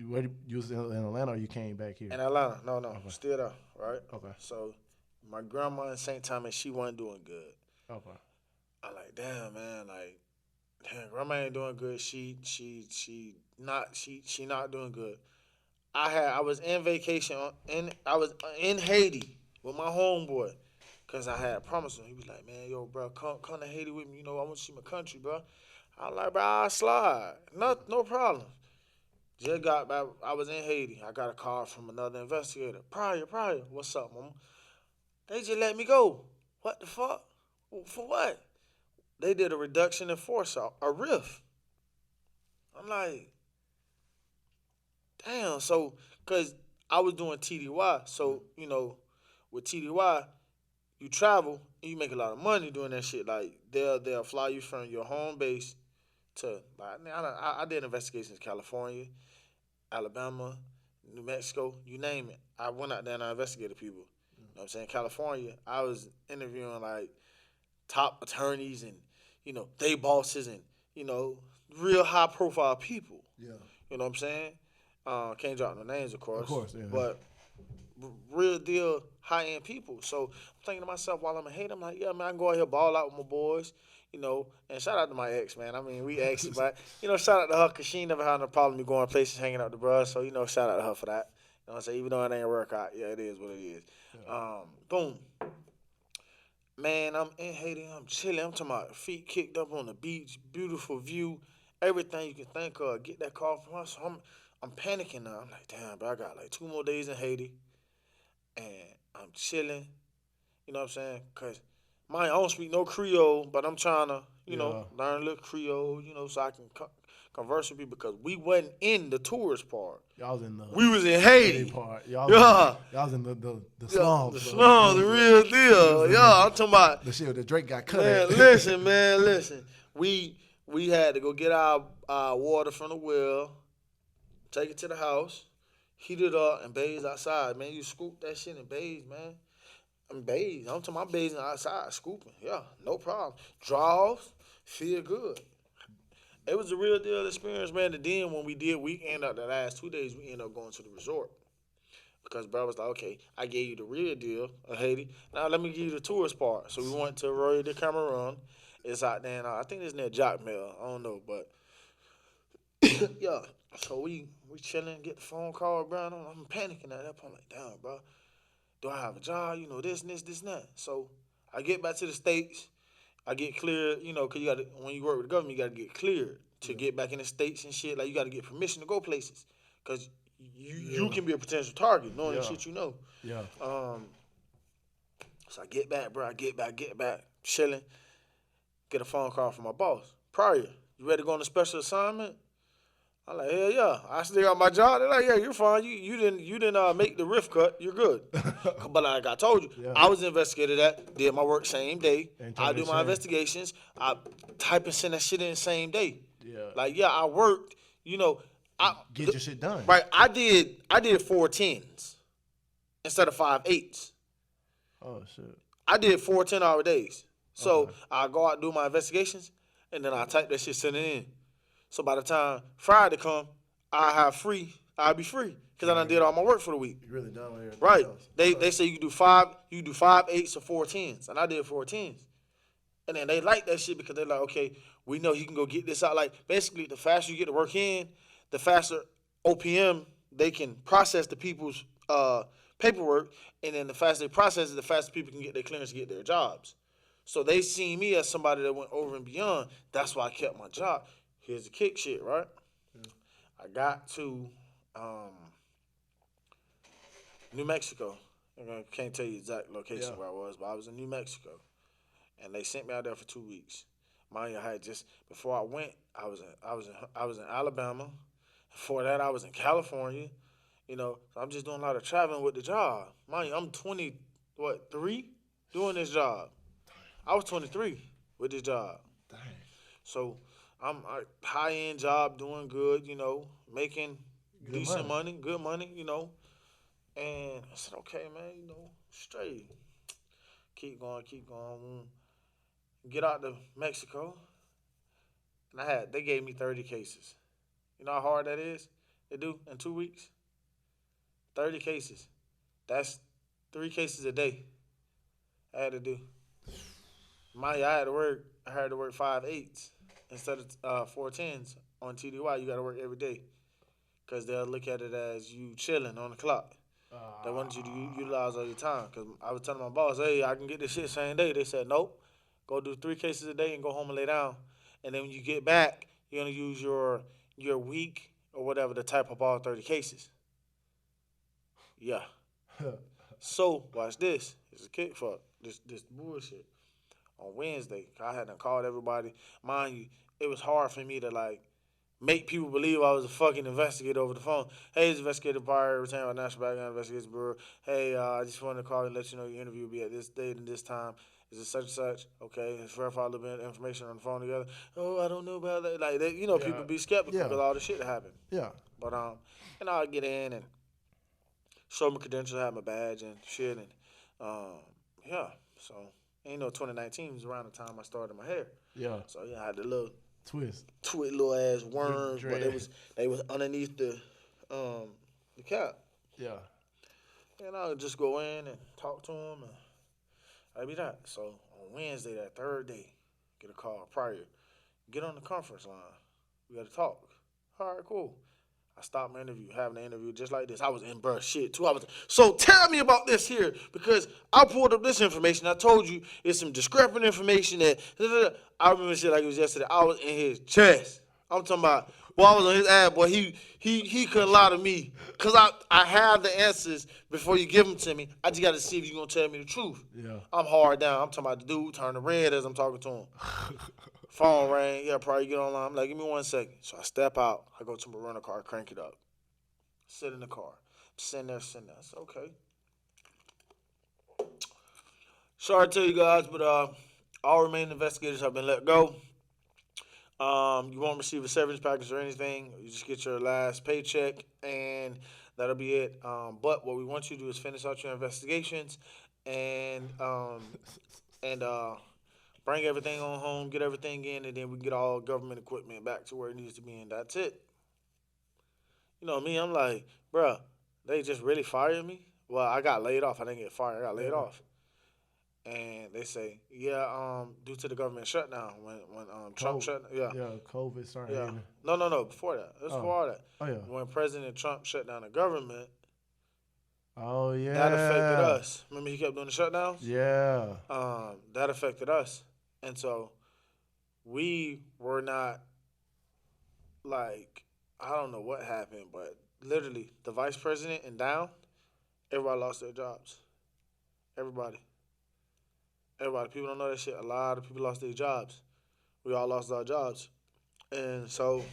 You was in Atlanta or you came back here? In Atlanta. No, Okay. still there, right? Okay. So my grandma in St. Thomas, she wasn't doing good. Okay. I like, damn man, like, damn, grandma ain't doing good. She not doing good. I was in vacation I was in Haiti with my homeboy. Cause I had promised him. He was like, man, yo, bro, come to Haiti with me. I want to see my country, bro. I was like, bro, I'll slide. No problem. Just got back. I was in Haiti. I got a call from another investigator. Pryor, what's up, mama? They just let me go. What the fuck? For what? They did a reduction in force, a riff. I'm like, damn. So, cause I was doing TDY, so with TDY, you travel and you make a lot of money doing that shit. Like they'll fly you from your home base to like I did investigations in California, Alabama, New Mexico, you name it. I went out there and I investigated people. You know what I'm saying? California, I was interviewing like top attorneys and they bosses and you know real high profile people. Yeah. You know what I'm saying? Can't drop no names, of Of course, course. Yeah. but real deal high end people. So I'm thinking to myself while I'm in Haiti, I'm like, yeah, man, I can go out here ball out with my boys, and shout out to my ex, man. I mean, we ex, but shout out to her because she ain't never had no problem me going places, hanging out with the bros. So shout out to her for that. You know what I'm saying? Even though it ain't work out, yeah, it is what it is. Boom. Man, I'm in Haiti. I'm chilling. I'm talking about feet kicked up on the beach, beautiful view, everything you can think of. Get that call from us. So I'm panicking now. I'm like, damn, bro, I got like 2 more days in Haiti, and I'm chilling. You know what I'm saying? Cause I don't speak no Creole, but I'm trying to, Yeah. learn a little Creole, so I can converse with people because we wasn't in the tourist part. Y'all was in the We was in city Haiti. part. Y'all was Yeah. y'all was in the Yeah, slums. the So slum, the real you was deal. in Yeah, I'm talking about the shit where the Drake got cut man. at. Listen. We had to go get our water from the well, take it to the house, heat it up, and bathe outside. Man, you scoop that shit and bathe, man. I'm bathed. I'm talking about bathing outside, scooping. Yeah, no problem. Draws, feel good. It was a real deal experience, man. And then when we ended up the last 2 days, we ended up going to the resort. Because bro was like, okay, I gave you the real deal of Haiti. Now let me give you the tourist part. So we went to Royal de Cameroon. It's out there, and I think it's near Jacmel. I don't know, but yeah. So we chilling, get the phone call, bro. I'm panicking at that point. I'm like, damn, bro, do I have a job? This, and that. So I get back to the states. I get cleared, cause you got to when you work with the government, you got to get cleared to get back in the states and shit. Like you got to get permission to go places, cause you can be a potential target knowing the Yeah. shit you know. Yeah. Um, so I get back, bro. I get back, chilling. Get a phone call from my boss. Pryor, you ready to go on a special assignment? I'm like, hell yeah. I still got my job. They're like, yeah, you're fine. You didn't make the riff cut. You're good. But like I told you, Yeah. I was investigated that. Did my work same day. Ain't I trying to do my change. investigations. I type and send that shit in the same day. Yeah. Like yeah, I worked. I Get your shit done. right. I did 4 10s instead of 5 8s. Oh shit. I did 4 10-hour days. So Okay. I go out and do my investigations, and then I type that shit, send it in. So by the time Friday come, I'll be free because I done did all my work for the week. You really done with everything Right? else. They say you can do 5 8s or 4 10s, and I did 4 10s. And then they like that shit because they're like, okay, we know he can go get this out. Like basically, the faster you get the work in, the faster OPM they can process the people's paperwork, and then the faster they process it, the faster people can get their clearance to get their jobs. So they see me as somebody that went over and beyond. That's why I kept my job. Here's the kick shit, right? I got to um, New Mexico. I can't tell you exact location Yeah. where I was, but I was in New Mexico, and they sent me out there for 2 weeks. Mind you, I had just before I went, I was in Alabama. Before that, I was in California. So I'm just doing a lot of traveling with the job. Mind you, I'm 3 doing this job. I was 23 with this job. Dang. So I'm a high end job, doing good, making Good decent money. money, good money. And I said, okay, man, straight. Keep going. Get out to Mexico. And they gave me 30 cases. You know how hard that is? they do in 2 weeks? 30 cases. That's 3 cases a day I had to do. I had to work 5/8s instead of 4/10s on TDY. You got to work every day because they'll look at it as you chilling on the clock. They want you to utilize all your time. Because I was telling my boss, hey, I can get this shit same day. They said, nope. Go do 3 cases a day and go home and lay down. And then when you get back, you're going to use your week or whatever to type up all 30 cases. Yeah. So, watch this. It's a kick fuck. This bullshit. On Wednesday, I had to call everybody. Mind you, it was hard for me to, like, make people believe I was a fucking investigator over the phone. Hey, it's Investigator Pryor, retained by National Background Investigation Bureau. Hey, I just wanted to call and let you know your interview will be at this date and this time. Is it such and such? Okay, let's verify a little bit of information on the phone together. Oh, I don't know about that. Like, people be skeptical because all the shit that happened. Yeah. But, I get in and show my credentials, have my badge and shit. And, yeah, so, 2019 was around the time I started my hair. Yeah. So, yeah, I had the little twist little ass worms, but they was underneath the cap. Yeah. And I would just go in and talk to them, and I'd be that. So on Wednesday, that third day, get a call, Pryor, get on the conference line. We got to talk. All right, cool. I stopped my interview, having an interview just like this. I was in bruh shit 2 hours. So tell me about this here, because I pulled up this information. I told you it's some discrepant information that I remember shit like it was yesterday. I was in his chest. I'm talking about, boy, I was on his ass, boy. He couldn't lie to me, because I have the answers before you give them to me. I just got to see if you're going to tell me the truth. Yeah. I'm hard down. I'm talking about the dude turning red as I'm talking to him. Phone rang. Yeah, probably get online. I'm like, give me 1 second. So I step out. I go to my rental car, crank it up. Sit in the car. Sitting there. I said, okay. Sorry to tell you guys, but all remaining investigators have been let go. You won't receive a severance package or anything. You just get your last paycheck, and that'll be it. But what we want you to do is finish out your investigations and bring everything on home, get everything in, and then we can get all government equipment back to where it needs to be, and that's it. You know me, I'm like, bruh, they just really fired me? Well, I got laid off. I didn't get fired. I got laid off. And they say, yeah, due to the government shutdown, when Trump shut down. Yeah, COVID started. Yeah. No, before that. It was before that. Oh, yeah. When President Trump shut down the government. Oh, yeah. That affected us. Remember he kept doing the shutdowns? Yeah. That affected us. And so we were not, like, I don't know what happened, but literally the vice president and down, everybody lost their jobs. Everybody. People don't know that shit. A lot of people lost their jobs. We all lost our jobs. And so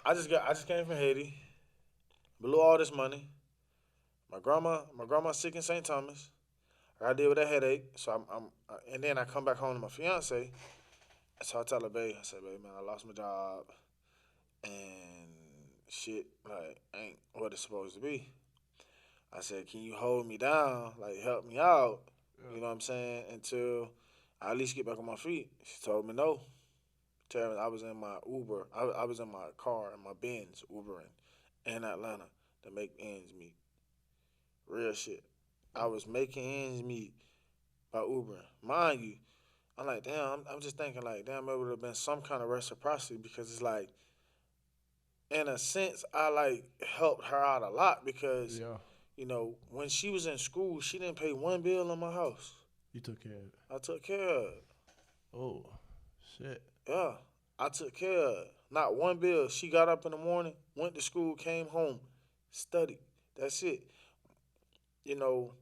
I just came from Haiti, blew all this money. My grandma's sick in St. Thomas. I gotta deal with a headache. So and then I come back home to my fiance. So I tell her, babe, I said, babe, man, I lost my job, and shit, like, ain't what it's supposed to be. I said, can you hold me down, like, help me out, you know what I'm saying, until I at least get back on my feet? She told me no. Tell me I was in my Uber, I was in my car, in my Benz, Ubering in Atlanta to make ends meet. Real shit. I was making ends meet by Ubering. Mind you, I'm like, damn, I'm just thinking, like, damn, it would have been some kind of reciprocity, because it's like, in a sense, I, like, helped her out a lot, because, you know, when she was in school, she didn't pay one bill in my house. You took care of it. I took care of it. Oh, shit. Yeah, I took care of it. Not one bill. She got up in the morning, went to school, came home, studied. That's it. You know,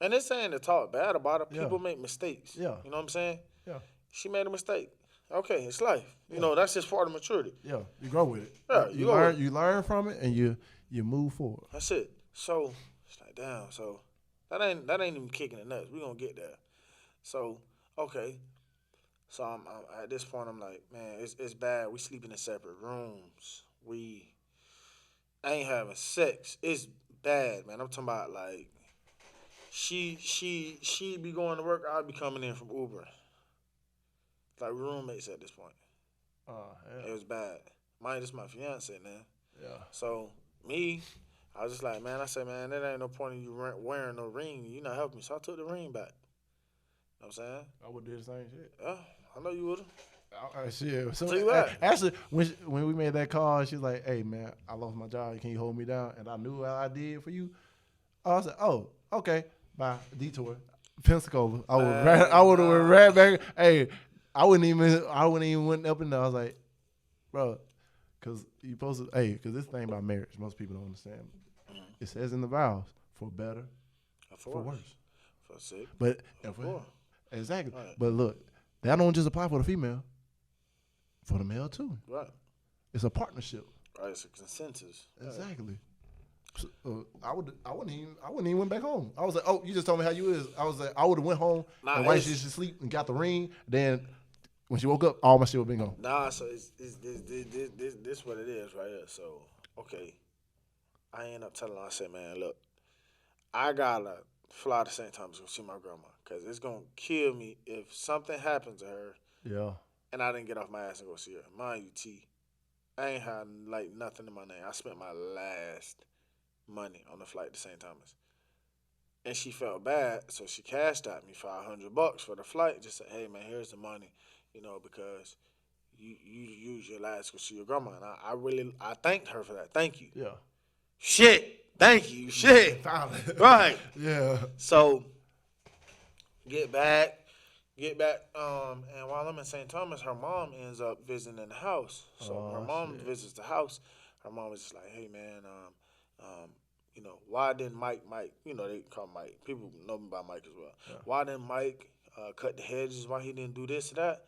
and it's saying to talk bad about it. People make mistakes. Yeah. You know what I'm saying? Yeah. She made a mistake. Okay, it's life. You know, that's just part of maturity. Yeah, you go with it. Yeah, you learn from it, and you move forward. That's it. So it's like, damn. So that ain't even kicking the nuts. We gonna get there. So okay. So I'm at this point. I'm like, man, it's bad. We sleeping in separate rooms. We ain't having sex. It's bad, man. I'm talking about, like, she be going to work. I'd be coming in from Uber. Like, roommates at this point. Oh, hell. It was bad. Mind, this my fiance, man. Yeah. So me, I was just like, man, I said, man, there ain't no point in you wearing no ring. You not helping me. So I took the ring back. You know what I'm saying? I would do the same shit. Yeah, I know you would have. Shit. So, Take it back. actually, when we made that call, she was like, "Hey man, I lost my job. Can you hold me down?" And I knew what I did for you. I said, "Oh, okay." Bye. Detour. Pensacola. I would have went right back. Hey, I wouldn't even went up in there. I was like, bro, because you supposed to. Hey, because this thing about marriage, most people don't understand. It says in the vows, for better, for worse. For sick. But For. exactly. Right. But look, that don't just apply for the female. For the male too. Right. It's a partnership. Right. It's a consensus. Exactly. So, I wouldn't even went back home. I was like, oh, you just told me how you is. I was like, I would have went home and while she should sleep and got the ring. Then when she woke up, all my shit would been gone. Nah, so it's this what it is right here. So okay, I end up telling her, I said, man, look, I gotta fly to St. Thomas to go see my grandma because it's gonna kill me if something happens to her Yeah. and I didn't get off my ass and go see her. Mind you, T, I ain't had like nothing in my name. I spent my last money on the flight to St. Thomas. And she felt bad, so she cashed out me $500 for the flight. Just said, hey man, here's the money, because you use your last to go see your grandma. And I thanked her for that. Thank you. Yeah. Shit. Thank you. Shit. Finally. Right. Yeah. So get back. And while I'm in St. Thomas, her mom ends up visiting the house. So her mom visits the house. Her mom was just like, hey man, why didn't Mike, they call Mike. People know me by Mike as well. Yeah. Why didn't Mike cut the hedges? Why he didn't do this or that?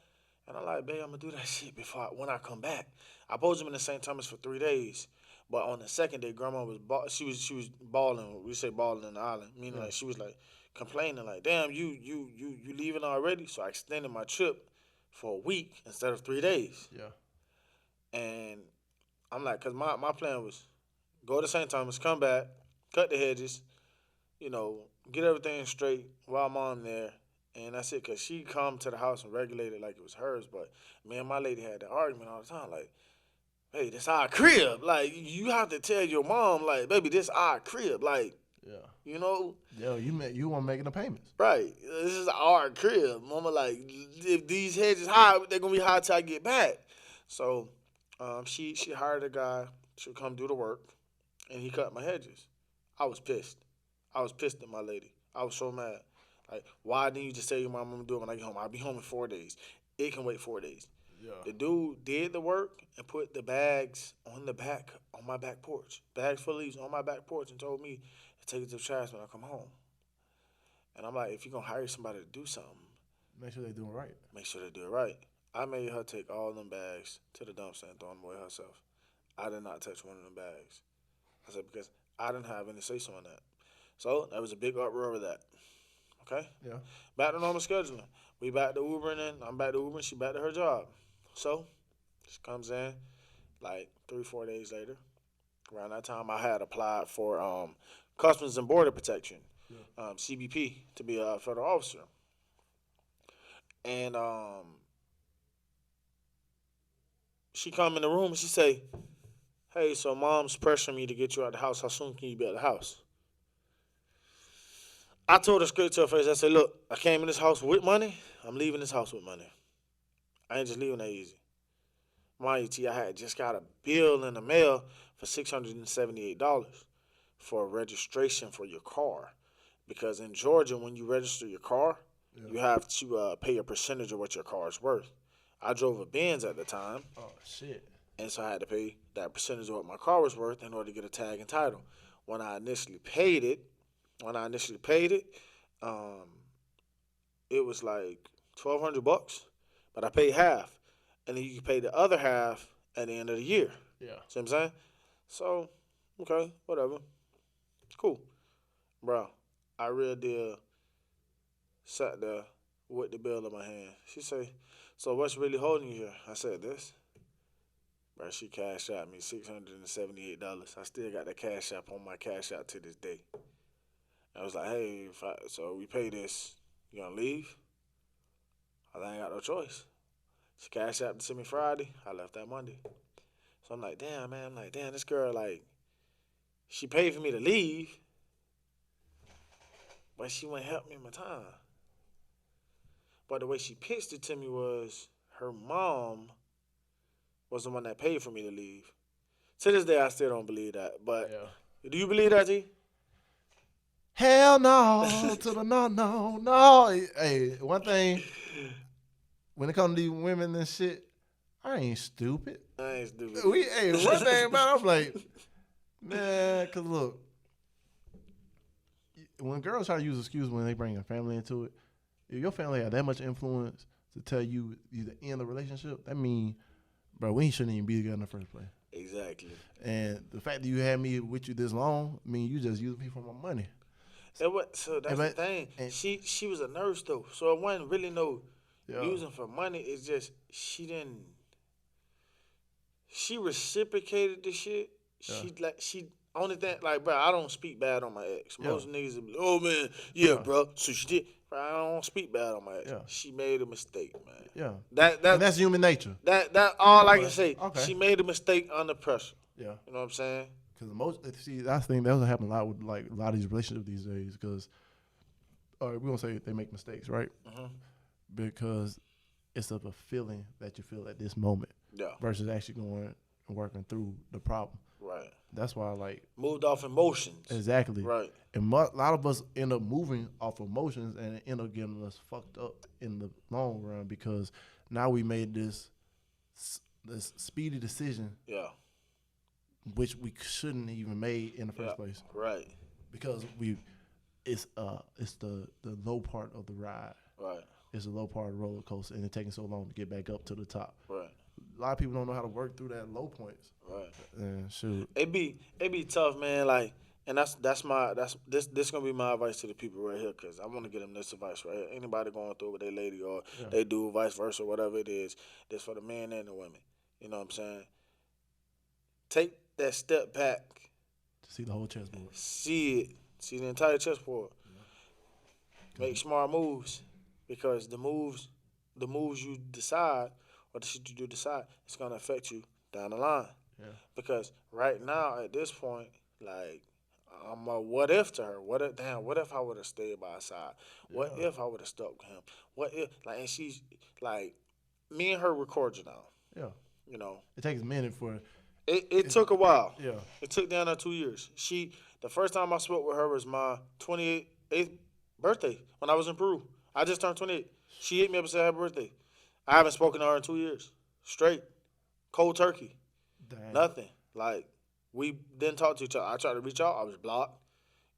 And I'm like, babe, I'm going to do that shit when I come back. I posed him in St. Thomas for 3 days. But on the second day, grandma was she was balling. We say balling in the island, meaning like she was like complaining, like, damn, you leaving already? So I extended my trip for a week instead of 3 days. Yeah. And I'm like, cause my plan was go to St. Thomas, come back, cut the hedges, get everything straight while I'm there. And that's it, because she come to the house and regulate it like it was hers. But me and my lady had that argument all the time, like, hey, this our crib. Like, you have to tell your mom, like, baby, this our crib. Like, Yeah. Yeah, you weren't making the payments. Right. This is our crib. Mama, like, if these hedges high, they're going to be high till I get back. So she hired a guy to come do the work, and he cut my hedges. I was pissed. I was pissed at my lady. I was so mad. Like, why didn't you just tell your mom I'm going to do it when I get home? I'll be home in 4 days. It can wait 4 days. Yeah. The dude did the work and put the bags on my back porch. Bags full of leaves on my back porch and told me to take it to the trash when I come home. And I'm like, if you're going to hire somebody to do something, make sure they do it right. Make sure they do it right. I made her take all them bags to the dumpster and throw them away herself. I did not touch one of them bags. I said, because I didn't have any say-so on that. So that was a big uproar over that. Okay? Yeah. Back to normal scheduling. We back to Ubering, and I'm back to Ubering. She back to her job. So she comes in like 3-4 days later. Around that time, I had applied for Customs and Border Protection, CBP, to be a federal officer. And she come in the room and she say, hey, so mom's pressuring me to get you out of the house. How soon can you be out of the house? I told her straight to her face, I said, look, I came in this house with money. I'm leaving this house with money. I ain't just leaving that easy. Mind you, T, I had just got a bill in the mail for $678 for registration for your car. Because in Georgia, when you register your car, you have to pay a percentage of what your car is worth. I drove a Benz at the time. Oh, shit. And so I had to pay that percentage of what my car was worth in order to get a tag and title. When I initially paid it, it was like $1,200, but I paid half. And then you can pay the other half at the end of the year. Yeah. See what I'm saying? So, okay, whatever. Cool. Bro, I real deal sat there with the bill in my hand. She say, so what's really holding you here? I said, this. Bro, she cashed out me $678. I still got the cash app on my cash out to this day. I was like, hey, so we pay this, you gonna leave? I ain't got no choice. She cashed out to me Friday. I left that Monday. So I'm like, damn, man. I'm like, damn, this girl, like, she paid for me to leave, but she wouldn't help me in my time. But the way she pitched it to me was her mom was the one that paid for me to leave. To this day, I still don't believe that. But do you believe that, G? Hell no to the no. Hey, one thing, when it comes to these women and shit, I ain't stupid. I ain't stupid. One thing about it, I'm like, man, because look, when girls try to use excuses when they bring a family into it, if your family had that much influence to tell you to end the relationship, that means, bro, we shouldn't even be together in the first place. Exactly. And the fact that you had me with you this long, I mean, you just used me for my money. So that's the thing. She was a nurse though, so it wasn't really no using for money. It's just she reciprocated the shit. Yeah. She only thing like, bro, I don't speak bad on my ex. Most niggas will be like, oh man, bro. So she did. Bro, I don't speak bad on my ex. Yeah. She made a mistake, man. Yeah. And that's human nature. That all I can say. Okay. She made a mistake under pressure. Yeah. You know what I'm saying? Because I think that doesn't happen a lot with like a lot of these relationships these days. Because, all right, we're gonna say they make mistakes, right? Mm-hmm. Because it's of a feeling that you feel at this moment, versus actually going and working through the problem. Right. That's why, like, moved off emotions. Exactly. Right. And a lot of us end up moving off emotions and it end up getting us fucked up in the long run because now we made this speedy decision. Yeah. Which we shouldn't even made in the first place. Right. Because it's the low part of the ride. Right. It's the low part of the roller coaster and it's taking so long to get back up to the top. Right. A lot of people don't know how to work through that low points. Right. And shoot. It be tough, man. Like, and this gonna be my advice to the people right here, cause I want to get them this advice right here. Anybody going through with their lady or they do vice versa, whatever it is, this for the men and the women. You know what I'm saying? Take that step back. To see the whole chessboard. See it. See the entire chessboard. Yeah. Make smart moves, because the moves you decide, or the shit you do decide, it's gonna affect you down the line. Yeah. Because right now, at this point, like, I'm a what if to her. What if I would have stayed by her side? What if I would have stuck with him? What if, like, and she's like, me and her were cordial now. Yeah. You know. It takes a minute for it took a while. Yeah. It took down to 2 years. The first time I spoke with her was my 28th birthday when I was in Peru. I just turned 28. She hit me up and said happy birthday. I haven't spoken to her in 2 years. Straight. Cold turkey. Dang. Nothing. Like, we didn't talk to each other. I tried to reach out. I was blocked.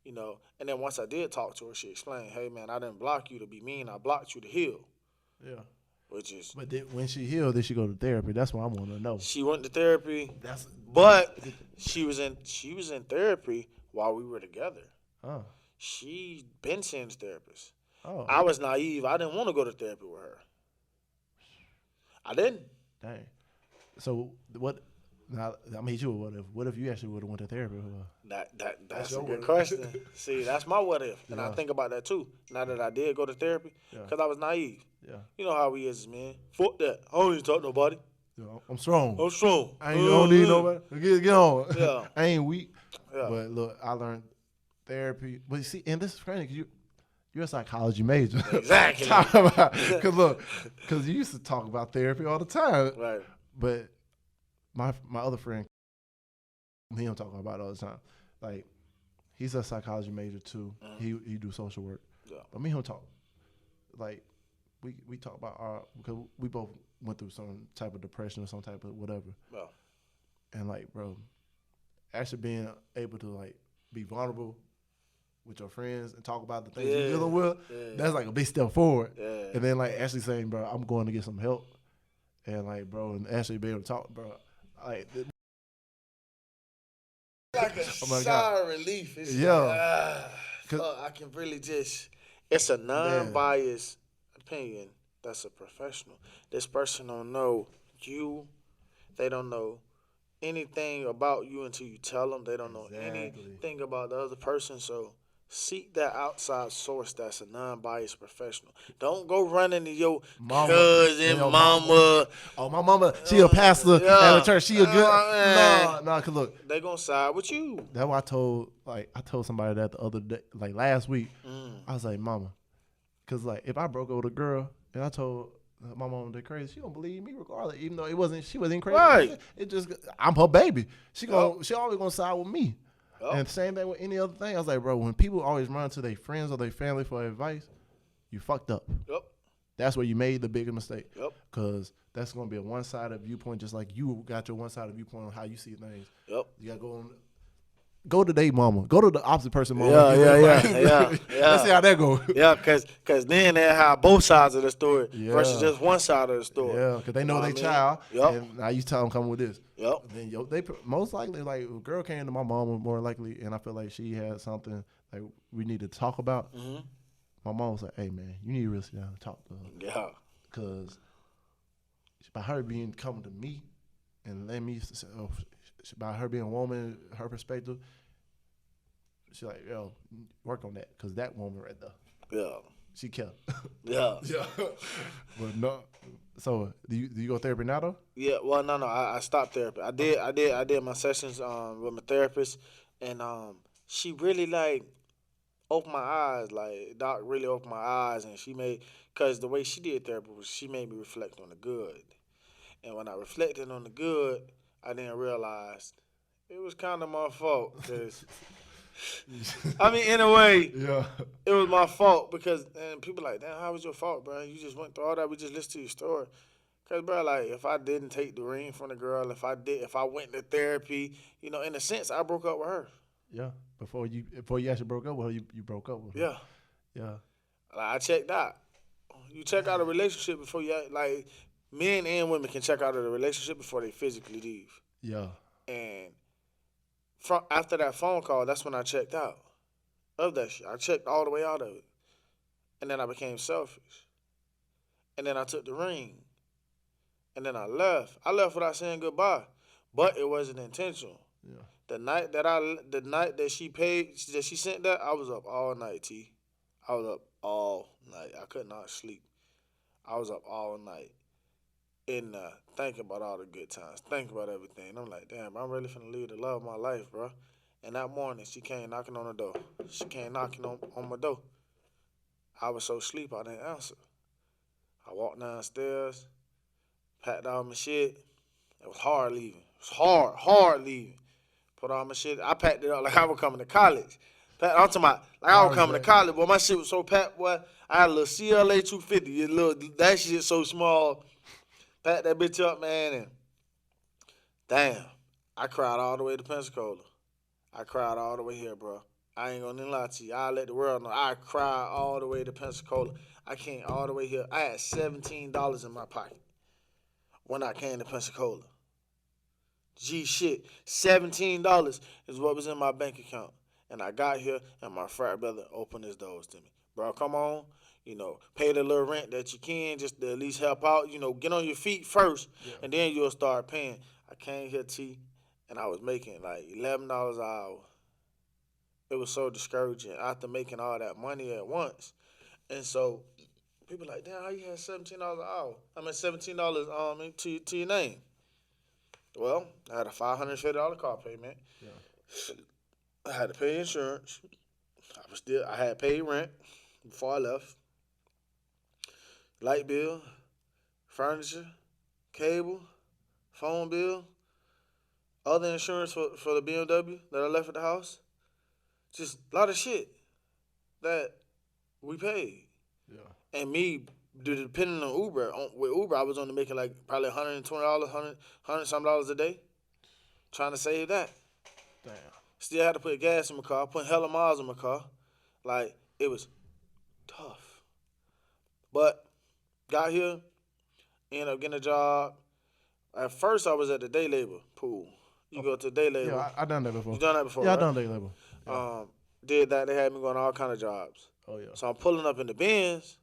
You know. And then once I did talk to her, she explained, hey, man, I didn't block you to be mean. I blocked you to heal. Yeah. But when she healed, did she go to therapy? That's what I want to know. She went to therapy. But she was in therapy while we were together. Oh. She been seeing the therapist. Oh. I was naive. I didn't want to go to therapy with her. I didn't. Dang. So what? Now I'm gonna hit you with what if. What if you actually would have went to therapy with her? That's a good question. See, that's my what if, and I think about that too. Now that I did go to therapy, because I was naive. Yeah. You know how we is, man. Fuck that. I don't even talk to nobody. Yeah, I'm strong. I don't need nobody. Get on. Yeah. I ain't weak. Yeah. But look, I learned therapy. But you see, and this is crazy because you're a psychology major. Exactly. Because you used to talk about therapy all the time. Right. But my other friend, he don't talk about it all the time. Like, he's a psychology major too. Mm-hmm. He do social work. Yeah. But me and him talk. Like, we talk about because we both went through some type of depression or some type of whatever. Yeah. And like, bro, actually being able to like be vulnerable with your friends and talk about the things you're dealing with, that's like a big step forward. Yeah. And then like actually saying, bro, I'm going to get some help. And like, bro, and actually be able to talk, bro. Like a sigh of relief. It's I can really just, it's a non-biased opinion. That's a professional. This person don't know you. They don't know anything about you until you tell them. They don't know anything about the other person. So Seek that outside source that's a non-biased professional. Don't go running to your Mama, cousin, your mama. Oh, my mama, she a pastor at a church. She a good. Man. No, cause look, They gonna side with you. that's why I told somebody that the other day, like last week. I was like, mama, cause like if I broke up with a girl and I told my mom they're crazy, she gonna believe me regardless, even though she wasn't crazy. Right. It just I'm her baby. She always gonna side with me. And same thing with any other thing. I was like, bro, when people always run to their friends or their family for advice, you fucked up. Yep. That's where you made the biggest mistake. Yep. Because that's going to be a one-sided viewpoint, just like you got your one-sided viewpoint on how you see things. Yep. You got to go to their mama. Go to the opposite person mama. Yeah. Let's see how that goes. Yeah, because then they have both sides of the story versus just one side of the story. Yeah, because they know their child. Yep. And now you tell them come with this. Yep. Then they most likely, like, a girl came to my mama more likely, and I feel like she had something like we need to talk about. Mm-hmm. My mom was like, hey, man, you need to really sit down and talk to her. Yeah. Because by her coming to me and letting me, by her being a woman, her perspective, she's like, yo, work on that. Because that woman right there. Yeah. She kept. Yeah. Yeah. But no. So do you go to therapy now though? Yeah. Well, no. I stopped therapy. I did my sessions with my therapist, and she really like opened my eyes. Like Doc really opened my eyes, and because the way she did therapy was she made me reflect on the good, and when I reflected on the good, I didn't realize it was kind of my fault. 'Cause I mean, in a way, yeah, it was my fault because people like, damn, how was your fault, bro? You just went through all that. We just listened to your story. Cause, bro, like, if I didn't take the ring from the girl, if I went to therapy, in a sense, I broke up with her. Yeah. Before you actually broke up with her, you broke up with her. Yeah. Yeah. Like, I checked out. You check out a relationship before like, men and women can check out of the relationship before they physically leave. Yeah. And after that phone call, that's when I checked out of that shit. I checked all the way out of it. And then I became selfish. And then I took the ring. And then I left. I left without saying goodbye. But it wasn't intentional. Yeah. The night that she sent that, I was up all night, T. I was up all night. I could not sleep. I was up all night. And thinking about all the good times, thinking about everything. I'm like, damn, I'm really finna leave the love of my life, bro. And that morning, she came knocking on the door. She came knocking on my door. I was so asleep, I didn't answer. I walked downstairs, packed all my shit. It was hard leaving. It was hard leaving. Put all my shit. I packed it up like I was coming to college. I'm talking about like I was coming to college, but my shit was so packed, boy. I had a little CLA 250. That shit so small. Packed that bitch up, man, and damn, I cried all the way to Pensacola. I cried all the way here, bro. I ain't gonna lie to you. I'll let the world know. I cried all the way to Pensacola. I came all the way here. I had $17 in my pocket when I came to Pensacola. Gee, shit, $17 is what was in my bank account. And I got here, and my frat brother opened his doors to me. Bro, come on. Pay the little rent that you can just to at least help out. Get on your feet first, and then you'll start paying. I came here, T, and I was making like $11 an hour. It was so discouraging after making all that money at once. And so people like, damn, how you had $17 an hour? I mean, $17 to your name. Well, I had a $550 car payment. Yeah. I had to pay insurance. I had paid rent before I left. Light bill, furniture, cable, phone bill, other insurance for the BMW that I left at the house. Just a lot of shit that we paid. Yeah. And me, depending on Uber, with Uber, I was only making like probably $120, $100 something a day, trying to save that. Damn. Still had to put gas in my car, put hella miles in my car. Like, it was tough. But got here, ended up getting a job. At first, I was at the day labor pool. You go to the day labor. Yeah, I done that before. You done that before, Yeah, right? I done day labor. Yeah. Did that. They had me going all kind of jobs. Oh, yeah. So I'm pulling up in the Benz.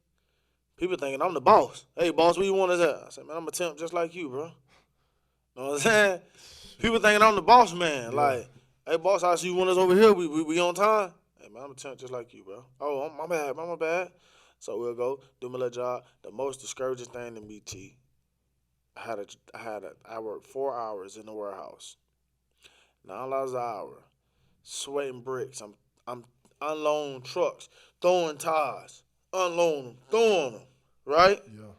People thinking I'm the boss. Hey, boss, where you want us at? I said, man, I'm a temp just like you, bro. Know what I'm saying? People thinking I'm the boss man. Yeah. Like, hey, boss, I see you want us over here. We on time? Hey, man, I'm a temp just like you, bro. Oh, my bad, my bad. So we'll go do my little job. The most discouraging thing to me, T, I worked 4 hours in the warehouse, $9 an hour, sweating bricks. I'm unloading trucks, throwing tires, unloading them, throwing them, right? Yeah.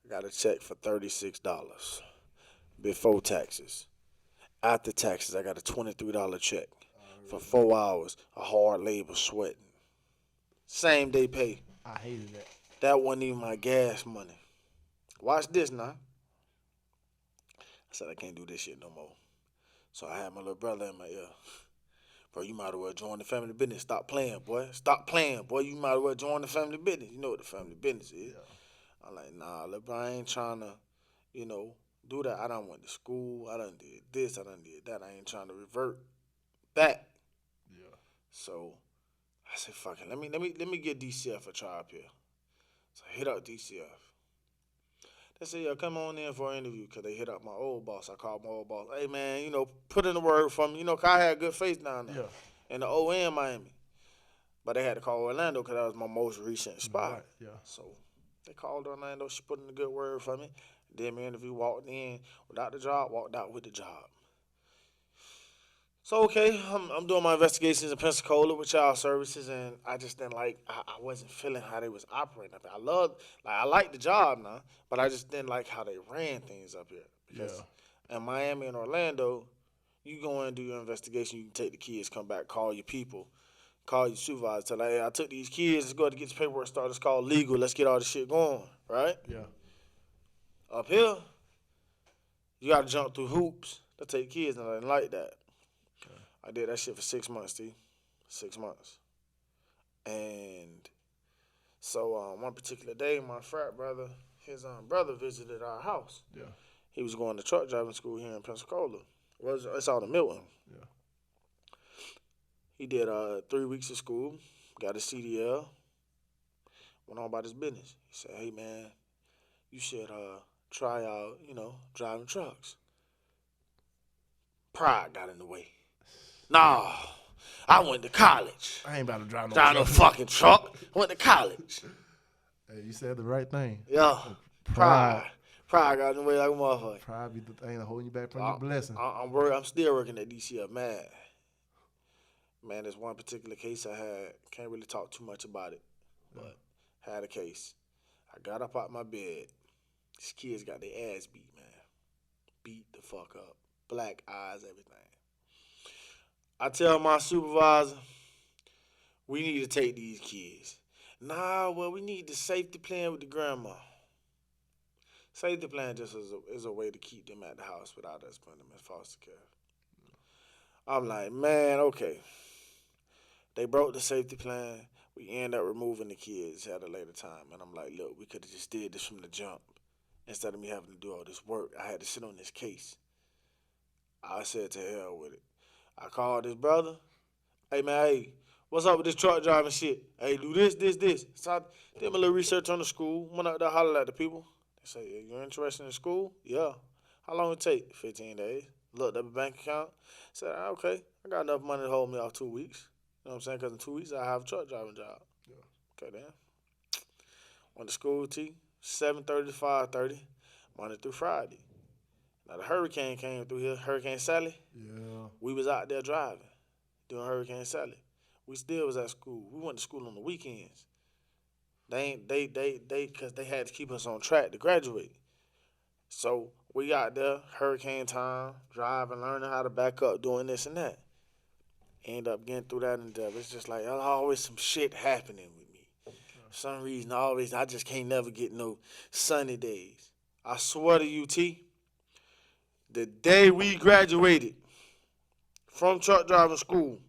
I got a check for $36 before taxes. After taxes, I got a $23 check for 4 hours of hard labor sweating. Same day pay. I hated that. That wasn't even my gas money. Watch this now. I said I can't do this shit no more. So I had my little brother in my ear. Bro, you might as well join the family business. Stop playing, boy. Stop playing, boy. You might as well join the family business. You know what the family business is. Yeah. I'm like, nah, look, bro, I ain't trying to, do that. I done went to school. I done did this. I done did that. I ain't trying to revert back. Yeah. So I said, fuck it. Let me get DCF a try up here. So I hit up DCF. They said, yeah, come on in for an interview, because they hit up my old boss. I called my old boss. Hey, man, put in the word for me. Cause I had good face down there. Yeah. In the ON Miami. But they had to call Orlando because that was my most recent spot. Right, yeah. So they called Orlando. She put in a good word for me. Did my interview, walked in without the job, walked out with the job. So, okay, I'm doing my investigations in Pensacola with child services, and I just didn't I wasn't feeling how they was operating up here. I like the job now, but I just didn't like how they ran things up here. Because in Miami and Orlando, you go in and do your investigation, you can take the kids, come back, call your people, call your supervisor, tell them, hey, I took these kids, let's go to get this paperwork started, it's called legal, let's get all this shit going, right? Yeah. Up here, you got to jump through hoops to take kids, and I didn't like that. I did that shit for 6 months, T. 6 months. And so one particular day, my frat brother, his brother visited our house. Yeah. He was going to truck driving school here in Pensacola. It's out in Milton. Yeah. He did 3 weeks of school, got a CDL, went on about his business. He said, hey, man, you should try out, driving trucks. Pride got in the way. Nah, I went to college. I ain't about to drive no fucking truck. I went to college. Hey, you said the right thing. Yeah. Pride got in the way like a motherfucker. Pride be the thing that holding you back from your blessing. I'm still working at DCF, man. Man, there's one particular case I had. Can't really talk too much about it, but had a case. I got up out my bed. These kids got their ass beat, man. Beat the fuck up. Black eyes, everything. I tell my supervisor, we need to take these kids. Nah, well, we need the safety plan with the grandma. Safety plan just is a way to keep them at the house without us putting them in foster care. I'm like, man, okay. They broke the safety plan. We end up removing the kids at a later time. And I'm like, look, we could have just did this from the jump. Instead of me having to do all this work, I had to sit on this case. I said to hell with it. I called his brother. Hey, man, hey, what's up with this truck driving shit? Hey, do this. So I did my little research on the school. Went out there, hollered at the people. They say, hey, you're interested in school? Yeah. How long it take? 15 days. Looked up a bank account. Said, okay, I got enough money to hold me off 2 weeks. You know what I'm saying? Because in 2 weeks, I have a truck driving job. Yeah. Okay, then. Went to school, 7:30 to 5:30, Monday through Friday. Now, the hurricane came through here, Hurricane Sally. Yeah. We was out there driving during Hurricane Sally. We still was at school. We went to school on the weekends. Because they had to keep us on track to graduate. So we got there, hurricane time, driving, learning how to back up, doing this and that. End up getting through that endeavor. It's just like, there's always some shit happening with me. For some reason, I just can't never get no sunny days. I swear to you, T, the day we graduated from truck driving school,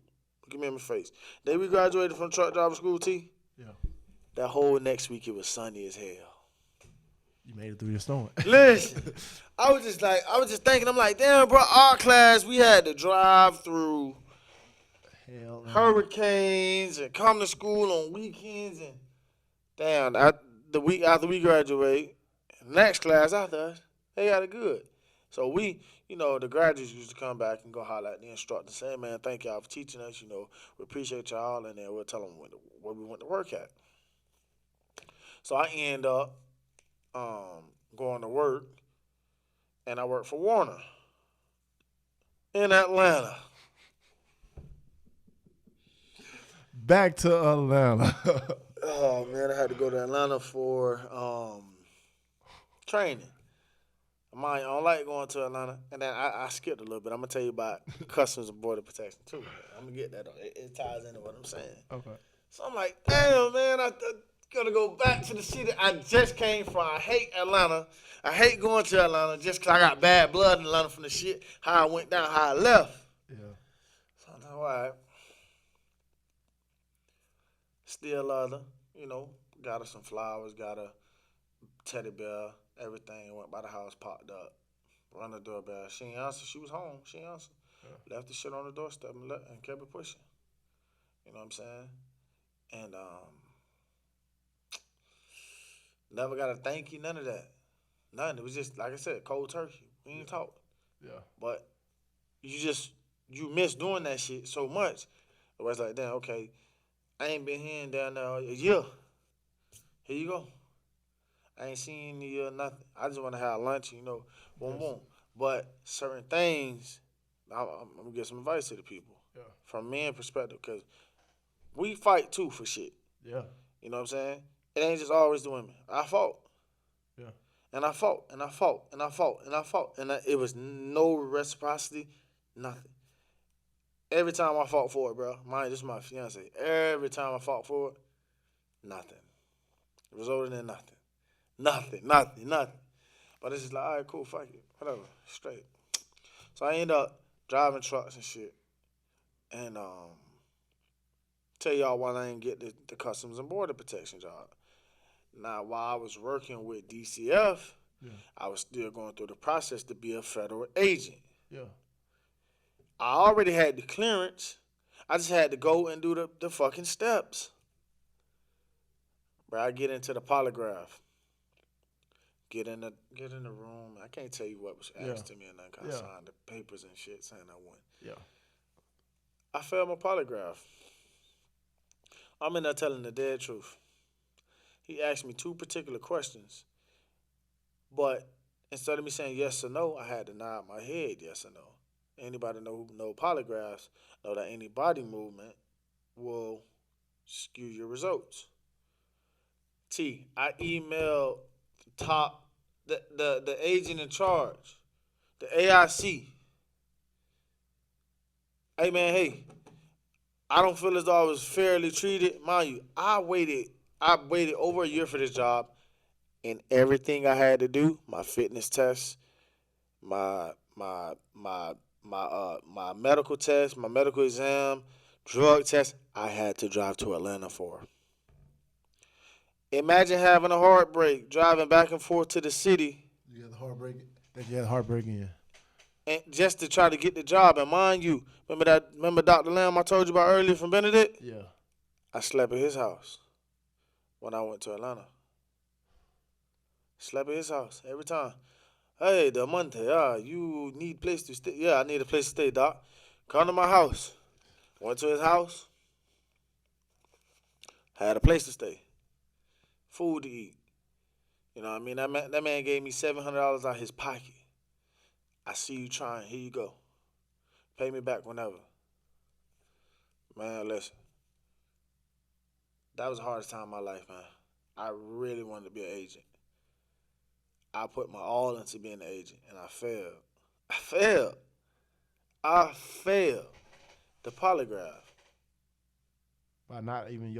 look at me in my face. The day we graduated from truck driving school, T, that whole next week it was sunny as hell. You made it through your storm. Listen, I was just thinking, I'm like, damn, bro, our class, we had to drive through hurricanes and come to school on weekends, and damn, the week after we graduate, next class after us, they got it good. So we, the graduates used to come back and go holler at the instructor, saying, "Man, thank y'all for teaching us. We appreciate y'all," and then we'll tell them where we went to work at. So I end up going to work, and I work for Warner in Atlanta. Back to Atlanta. Oh man, I had to go to Atlanta for training. I don't like going to Atlanta, and then I skipped a little bit. I'm gonna tell you about Customs and Border Protection too. I'm gonna get that. It ties into what I'm saying. Okay. So I'm like, damn man, I gotta go back to the city I just came from. I hate Atlanta. I hate going to Atlanta just 'cause I got bad blood in Atlanta from the shit how I went down, how I left. Yeah. So I'm like, all right. Still love her, got her some flowers, got her teddy bear, everything. Went by the house, popped up, run the doorbell. She ain't answer. She was home. She ain't answer. Yeah. Left the shit on the doorstep and kept it pushing. You know what I'm saying? And never got a thank you, none of that. None. It was just, like I said, cold turkey. We ain't talk. Yeah. But you miss doing that shit so much. It was like, damn, okay, I ain't been here in down there a year. Here you go. I ain't seen you or nothing. I just want to have lunch, boom, boom. But certain things, I'm going to give some advice to the people. Yeah. From men's perspective, because we fight too for shit. Yeah. You know what I'm saying? It ain't just always the women. I fought. Yeah. And I fought, and I fought, and I fought, and I fought. And it was no reciprocity, nothing. Every time I fought for it, bro, this is my fiance. Every time I fought for it, nothing. It resulted in nothing. Nothing. But it's just like, all right, cool, fuck it. Whatever. Straight. So I end up driving trucks and shit. And tell y'all why I didn't get the Customs and Border Protection job. Now, while I was working with DCF, I was still going through the process to be a federal agent. Yeah. I already had the clearance. I just had to go and do the fucking steps. Bro, I get into the polygraph. Get in the room. I can't tell you what was asked of me, and I kind of signed the papers and shit saying I won. Yeah. I failed my polygraph. I'm in there telling the dead truth. He asked me 2 particular questions, but instead of me saying yes or no, I had to nod my head yes or no. Anybody who know polygraphs know that any body movement will skew your results. I emailed the agent in charge, the AIC. Hey man, I don't feel as though I was fairly treated. Mind you, I waited over a year for this job, and everything I had to do, my fitness test, my medical test, my medical exam, drug test, I had to drive to Atlanta for. Imagine having a heartbreak, driving back and forth to the city. You had the heartbreak. You had heartbreak in you. And just to try to get the job. And mind you, remember Dr. Lamb I told you about earlier from Benedict? Yeah. I slept at his house when I went to Atlanta. Slept at his house every time. Hey, Delmonte, you need a place to stay? Yeah, I need a place to stay, Doc. Come to my house. Went to his house. Had a place to stay. Food to eat. You know what I mean? That man gave me $700 out of his pocket. I see you trying. Here you go. Pay me back whenever. Man, listen. That was the hardest time of my life, man. I really wanted to be an agent. I put my all into being an agent, and I failed. I failed the polygraph. By not even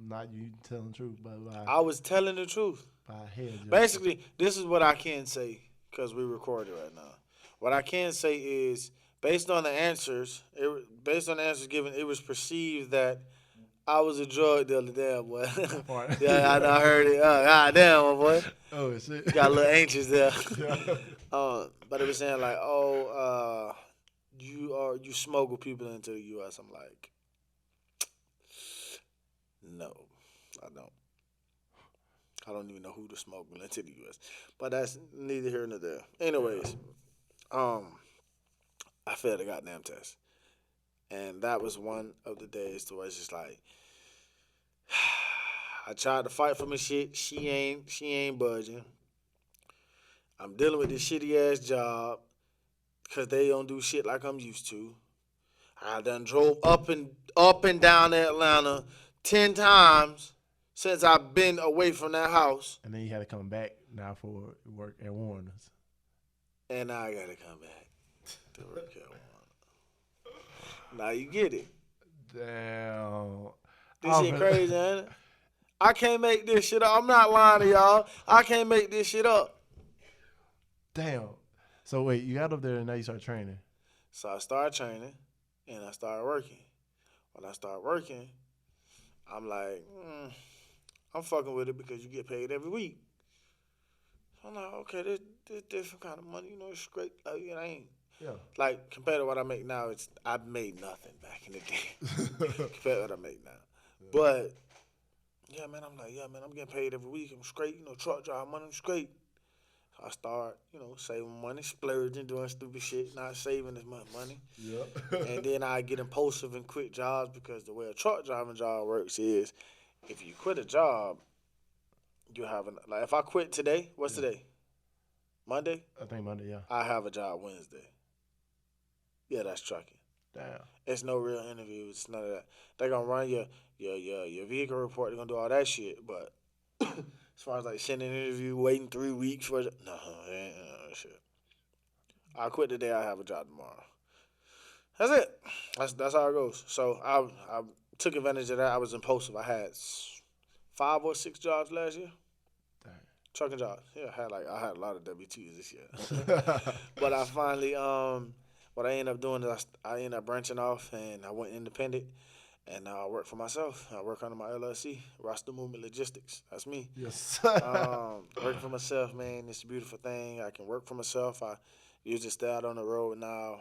not you telling the truth, but I was telling the truth. By head. Basically, this is what I can say because we recorded right now. What I can say is, based on the answers given, it was perceived that I was a drug dealer. Damn, boy. Yeah, I heard it. God damn, my boy. Oh, shit. Got a little anxious there. Yeah. But it was saying like, you smuggle people into the U.S. I'm like, no, I don't. I don't even know who to smuggle into the U.S. But that's neither here nor there. Anyways, I failed the goddamn test. And that was one of the days to where it's just like, I tried to fight for my shit. She ain't budging. I'm dealing with this shitty ass job because they don't do shit like I'm used to. I done drove up and down Atlanta 10 times since I've been away from that house. And then you had to come back now for work at Warner's. And now I gotta come back to work at Warner. Now you get it. Damn. This shit crazy, ain't it? I can't make this shit up. I'm not lying to y'all. I can't make this shit up. Damn. So wait, you got up there and now you start training. So I started training and I started working. When I started working, I'm like, I'm fucking with it because you get paid every week. So I'm like, okay, this different kind of money, it's great. Like, it ain't. Yeah. Like, compared to what I make now, I've made nothing back in the day. Compared to what I make now. Yeah. But, yeah, man, I'm getting paid every week. I'm straight, truck drive money, I'm straight. So I start, saving money, splurging, doing stupid shit, not saving as much money. Yep. And then I get impulsive and quit jobs because the way a truck driving job works is if you quit a job, you have like if I quit today, what's today? Monday? I think Monday, yeah. I have a job Wednesday. Yeah, that's trucking. Damn. It's no real interview. It's none of that. They're gonna run your vehicle report. They're gonna do all that shit. But as far as like sending an interview, waiting 3 weeks for it, no, ain't that shit. I quit today. I have a job tomorrow. That's it. That's how it goes. So I took advantage of that. I was impulsive. I had 5 or 6 jobs last year. Dang. Trucking jobs. Yeah, I had a lot of W-2s this year. But I finally what I ended up doing is I ended up branching off and I went independent and now I work for myself. I work under my LLC, Roster Movement Logistics. That's me. Yes. Working for myself, man, it's a beautiful thing. I can work for myself. I usually stay out on the road now.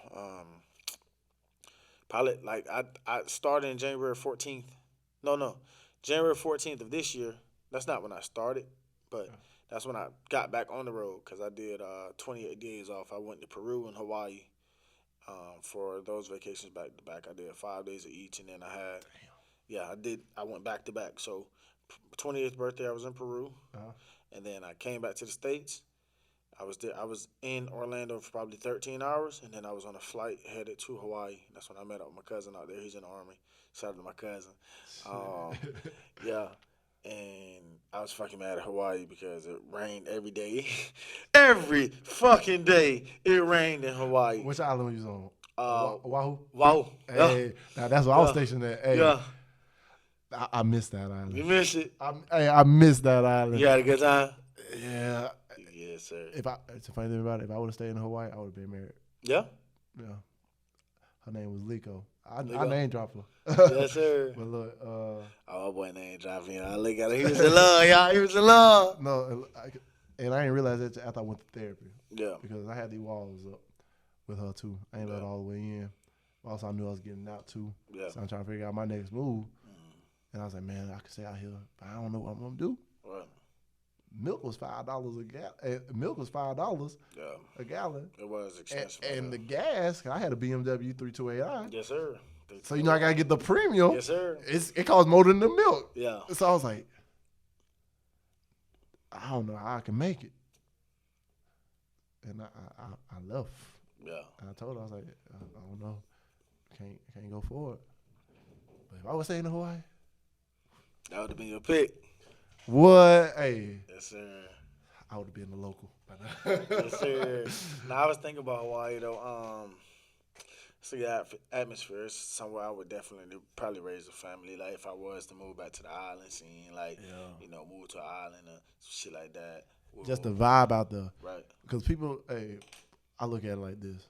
Probably like I started in January 14th. No. January 14th of this year. That's not when I started, but that's when I got back on the road because I did 28 days off. I went to Peru and Hawaii for those vacations back to back. I did 5 days of each, and then I went back to back. So 28th birthday, I was in Peru, and then I came back to the States. I was in Orlando for probably 13 hours, and then I was on a flight headed to Hawaii. That's when I met up with my cousin out there. He's in the Army. Shout out to my cousin. Yeah. And I was fucking mad at Hawaii because it rained every day. Every fucking day it rained in Hawaii. Which island were you on? Oahu? Oahu. Hey, now that's where I was stationed at. Hey, yeah. I missed that island. You missed it? I missed that island. You had a good time? Yeah. Yes, sir. It's a funny thing about it. If I would have stayed in Hawaii, I would have been married. Yeah? Yeah. Her name was Liko. I name drop her. Yes, sir. But look, my boy name dropping. I look at him. He was in love, y'all. He was in love. No, and I didn't realize that after I went to therapy. Yeah. Because I had these walls up with her too. I ain't let her all the way in. Also, I knew I was getting out too. Yeah. So I'm trying to figure out my next move. And I was like, man, I could stay out here, but I don't know what I'm gonna do. What? Milk was $5 a gallon. Milk was $5 a gallon. It was expensive. And the gas, I had a BMW 32AI. Yes, sir. So I gotta get the premium. Yes, sir. It costs more than the milk. Yeah. So I was like, I don't know how I can make it. And I left. Yeah. And I told her, I was like, I don't know, can't go forward. But if I was staying in Hawaii, that would have been your pick. What? Hey. Yes, sir. I would have been the local. Yes, sir. Now, I was thinking about Hawaii, though. It's a good atmosphere. It's somewhere I would definitely probably raise a family. Like, if I was to move back to the island scene, like, move to an island or shit like that. Just the vibe out there. Right. Because people, I look at it like this.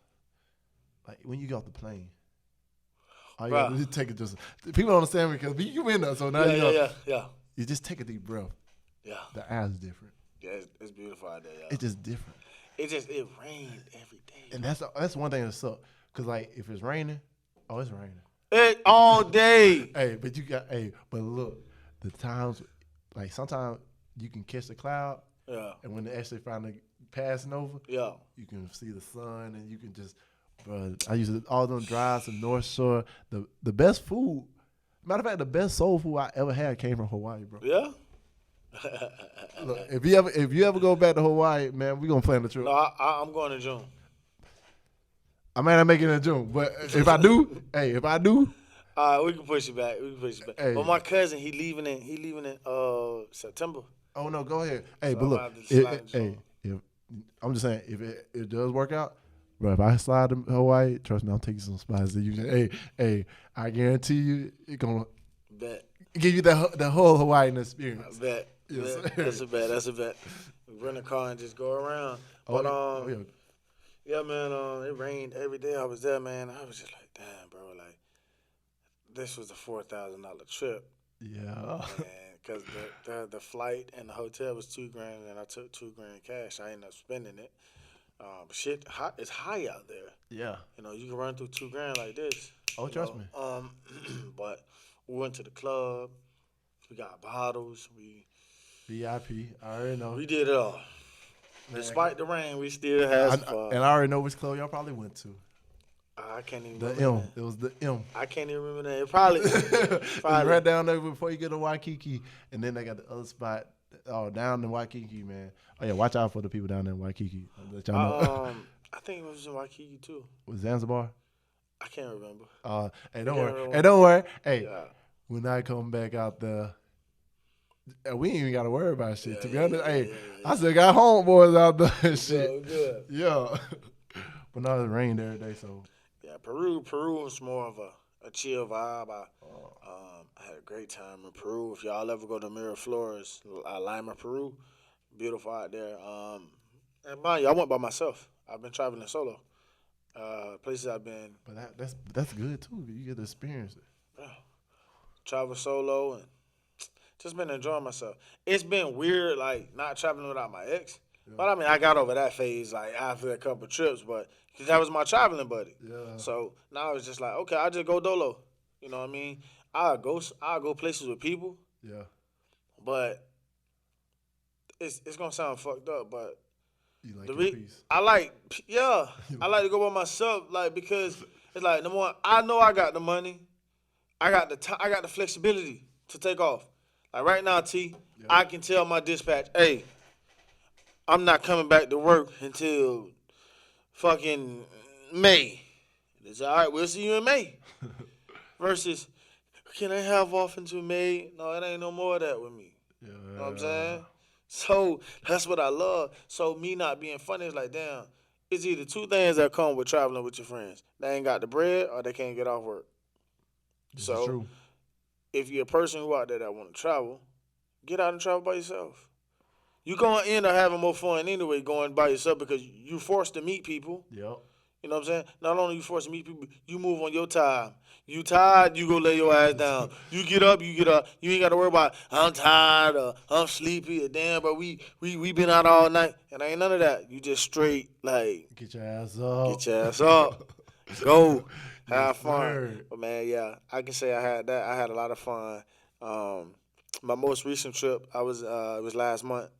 Like, when you get off the plane, all you gotta do is take it just. People don't understand me because you in there, so now yeah. You just take a deep breath. Yeah. The air is different. Yeah, it's beautiful out there, y'all. It's just different. It rained every day. And that's one thing that sucks. Because, like, if it's raining, it's raining. It all day. But look, the times, like, sometimes you can catch the cloud. Yeah. And when they actually finally passing over. Yeah. You can see the sun, and you can just, bro. I used to all them drives to North Shore. The best food, matter of fact, the best soul food I ever had came from Hawaii, bro. Yeah. Look, if you ever go back to Hawaii, man, we gonna plan the trip. No, I'm going to June. I may not make it in June, but if I do, We can push it back. Hey. But my cousin, he leaving in September. oh no, go ahead. Hey, So but I'm look, about to slide if I'm just saying, if it does work out, bro, if I slide to Hawaii, trust me, I'll take you some spots that you can. Hey, I guarantee you, it gonna Bet. give you the whole Hawaiian experience. Bet. Yes, Bet. sir. That's a bet. We rent a car and just go around. Oh, But yeah. yeah, man, it rained every day I was there, man. I was just like, damn, bro, like this was a $4,000 trip. Yeah. Because the flight and the hotel was $2,000, and I took $2,000 cash. I ended up spending it. But shit, it's high out there. Yeah. You know, you can run through $2,000 like this. Oh, trust me. But we went to the club. We got bottles. VIP. I already know. We did it all. Despite the rain, we still had some fun. And I already know which club y'all probably went to. I can't even The remember M. It was the M. I can't even remember that. It probably. It's right down there before you get to Waikiki. And then they got the other spot down in Waikiki, man. Oh, yeah, watch out for the people down there in Waikiki. I'll let y'all know. I think it was in Waikiki, too. Was Zanzibar? I can't remember. Hey, don't worry. Hey, Yeah. when I come back out there, we ain't even got to worry about shit. To be honest, I still got homeboys out there and shit. So good. Yeah. But now it rained every day, so. Yeah, Peru was more of a chill vibe. I had a great time in Peru. If y'all ever go to Miraflores, Lima, Peru, beautiful out there. And mind you, I went by myself. I've been traveling solo. Places I've been. But that's good too. You get to experience it. Yeah, travel solo and just been enjoying myself. It's been weird, like not traveling without my ex. Yeah. But I mean, I got over that phase like after a couple of trips. But that was my traveling buddy. Yeah. So now it's just like, okay, I just go dolo. You know what I mean? I'll go places with people. Yeah. But it's gonna sound fucked up, but you like your peace. I like to go by myself, like because it's like number one, I know I got the money, I got the flexibility to take off. Like right now, I can tell my dispatch, hey, I'm not coming back to work until fucking May. It's all right, we'll see you in May. Versus, can I have off until May? No, it ain't no more of that with me. Yeah. You know what I'm saying? So that's what I love. So me not being funny is like, damn, it's either two things that come with traveling with your friends. They ain't got the bread or they can't get off work. This so is true. If you're a person who out there that want to travel, get out and travel by yourself. You're going to end up having more fun anyway going by yourself because you forced to meet people. Yep. You know what I'm saying? Not only you forced to meet people, you move on your time. You tired, you go lay your ass down. You get up. You ain't got to worry about, I'm tired or I'm sleepy or damn, but we been out all night. And ain't none of that. You just straight, like. Get your ass up. Get your ass up. Go. Have fun. Word. But, man, yeah, I can say I had that. I had a lot of fun. My most recent trip, it was last month.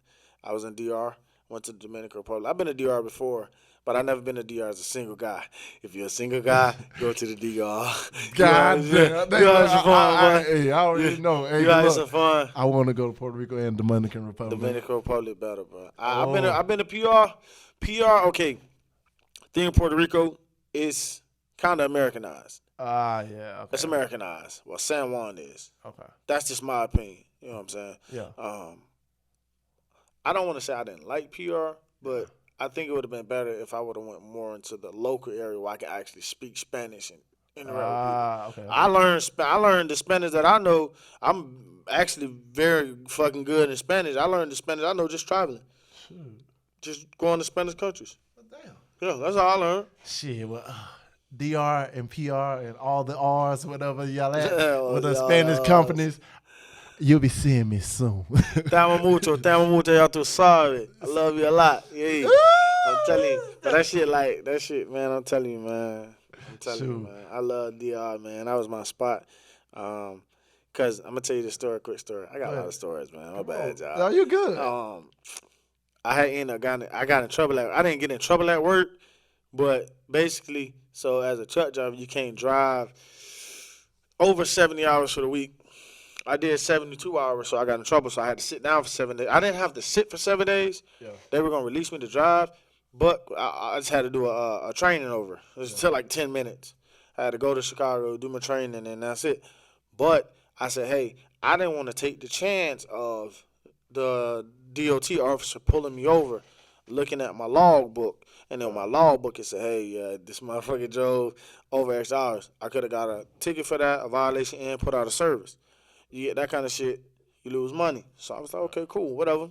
I was in DR. Went to the Dominican Republic. I've been to DR before. But I never been to DR as a single guy. If you're a single guy, go to the DR. God damn. I already know. Hey, you had some fun. I want to go to Puerto Rico and Dominican Republic. Dominican Republic better, bro. I've been to PR. PR, okay. Thing in Puerto Rico is kind of Americanized. Yeah. Okay. It's Americanized. Well, San Juan is. Okay. That's just my opinion. You know what I'm saying? Yeah. I don't want to say I didn't like PR, but I think it would have been better if I would have went more into the local area where I could actually speak Spanish and interact with people. Okay. I learned the Spanish that I know. I'm actually very fucking good in Spanish. I learned the Spanish I know just traveling. Just going to Spanish countries. Damn. Yeah, that's all I learned. Shit, well, DR and PR and all the R's, whatever y'all at, with the Spanish companies. You'll be seeing me soon. Te amo mucho, ya tú sabes. I love you a lot. Yeah. I'm telling you. But that shit, man, I'm telling you, man. I love DR, man. That was my spot. Because I'm going to tell you the story, quick story. I got a lot of stories, man. My bad, y'all. No, you good. I got in trouble I didn't get in trouble at work, but basically, so as a truck driver, you can't drive over 70 hours for the week. I did 72 hours, so I got in trouble. So I had to sit down for 7 days. I didn't have to sit for 7 days. Yeah. They were gonna release me to drive, but I just had to do a training over. It was took like 10 minutes. I had to go to Chicago, do my training, and that's it. But I said, hey, I didn't want to take the chance of the DOT officer pulling me over, looking at my logbook, and then my logbook it said, hey, this motherfucker drove over X hours. I could have got a ticket for that, a violation, and put out of service. You get that kind of shit, you lose money. So I was like, okay, cool, whatever.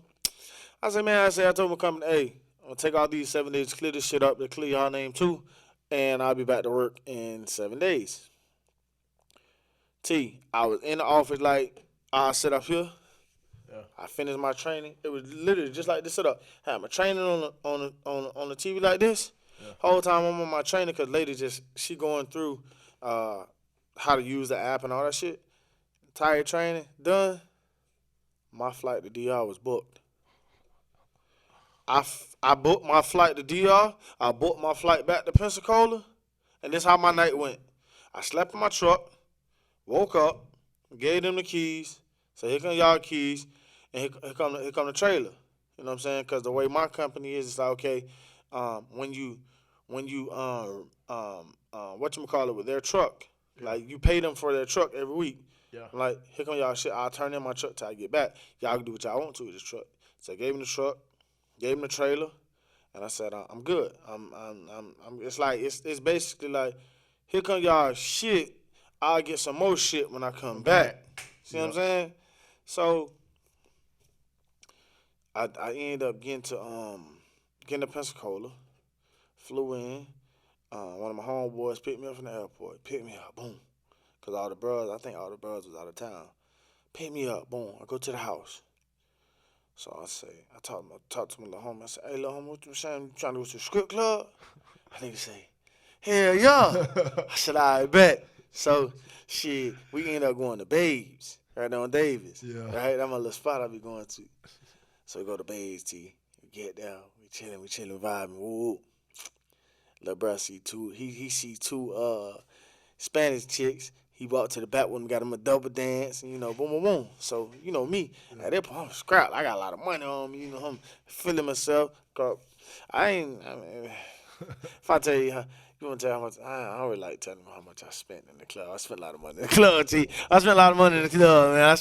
I said, I told my company, hey, I'm going to take all these 7 days to clear this shit up, to clear y'all name too, and I'll be back to work in 7 days. I was in the office like, I sit up here. Yeah. I finished my training. It was literally just like this setup. I had my training on the TV like this. Yeah. Whole time I'm on my training because lady she going through how to use the app and all that shit. Entire training done. My flight to DR was booked. I booked my flight to DR. I booked my flight back to Pensacola, and this is how my night went. I slept in my truck, woke up, gave them the keys. Said, here come y'all keys, and here come the trailer. You know what I'm saying? Because the way my company is, it's like, okay, when you whatchamacallit with their truck, like you pay them for their truck every week. Yeah. I'm like, here come y'all shit. I'll turn in my truck till I get back. Y'all can do what y'all want to with this truck. So I gave him the truck, gave him the trailer, and I said, I'm good. It's like it's basically like, here come y'all shit. I'll get some more shit when I come back. See what I'm saying? So I ended up getting to Pensacola, flew in. One of my homeboys picked me up from the airport. Picked me up, boom. Because I think all the brothers was out of town. Picked me up, boom. I go to the house. So I talk to my little homie. I say, hey, little homie, what you saying? You trying to go to the strip club? I nigga say, hell yeah. I said, I bet. So, shit, we ended up going to Babes, right on Davis. Yeah. Right? That's my little spot I be going to. So we go to Babes, T. We get down. We chilling, vibing. Woo. Little bro see two. He see two Spanish chicks. He walked to the back with him, got him a double dance, and, boom, boom, boom. So, me, at that point, I'm scrapped. I got a lot of money on me, I'm feeling myself. If I tell you, you want to tell how much, I don't really like telling you how much I spent in the club. I spent a lot of money in the club, T. I spent a lot of money in the club, man. I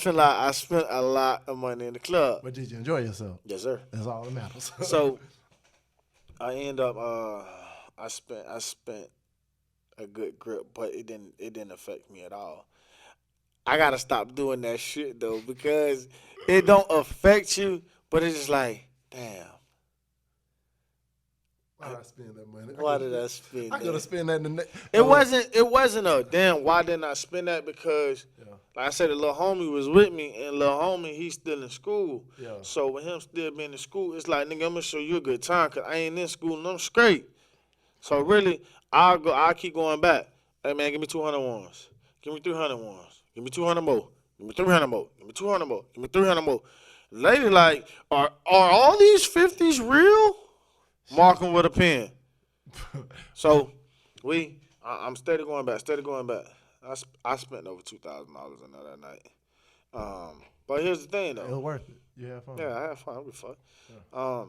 spent a lot of money in the club. But did you enjoy yourself? Yes, sir. That's all that matters. So, I end up, I spent a good grip, but it didn't affect me at all. I gotta stop doing that shit though, because it don't affect you, but it's just like, damn. Why did I spend that money? Why did I spend that? I could have spent that in the next. It wasn't a damn why didn't I spend that, because like I said, the little homie was with me, and little homie, he's still in school. Yeah. So with him still being in school, it's like, nigga, I'm gonna show you a good time, cause I ain't in school and I'm straight. So really, I'll keep going back. Hey man, give me 200 ones. Give me 300 ones. Give me 200 more. Give me 300 more. Give me 200 more. Give me 300 more. Lady like, are all these 50s real? Mark them with a pen. So I'm steady going back. I spent over $2,000 on that night. But here's the thing though. It was worth it. You had fun. Yeah, I had fun. It was fun. Yeah.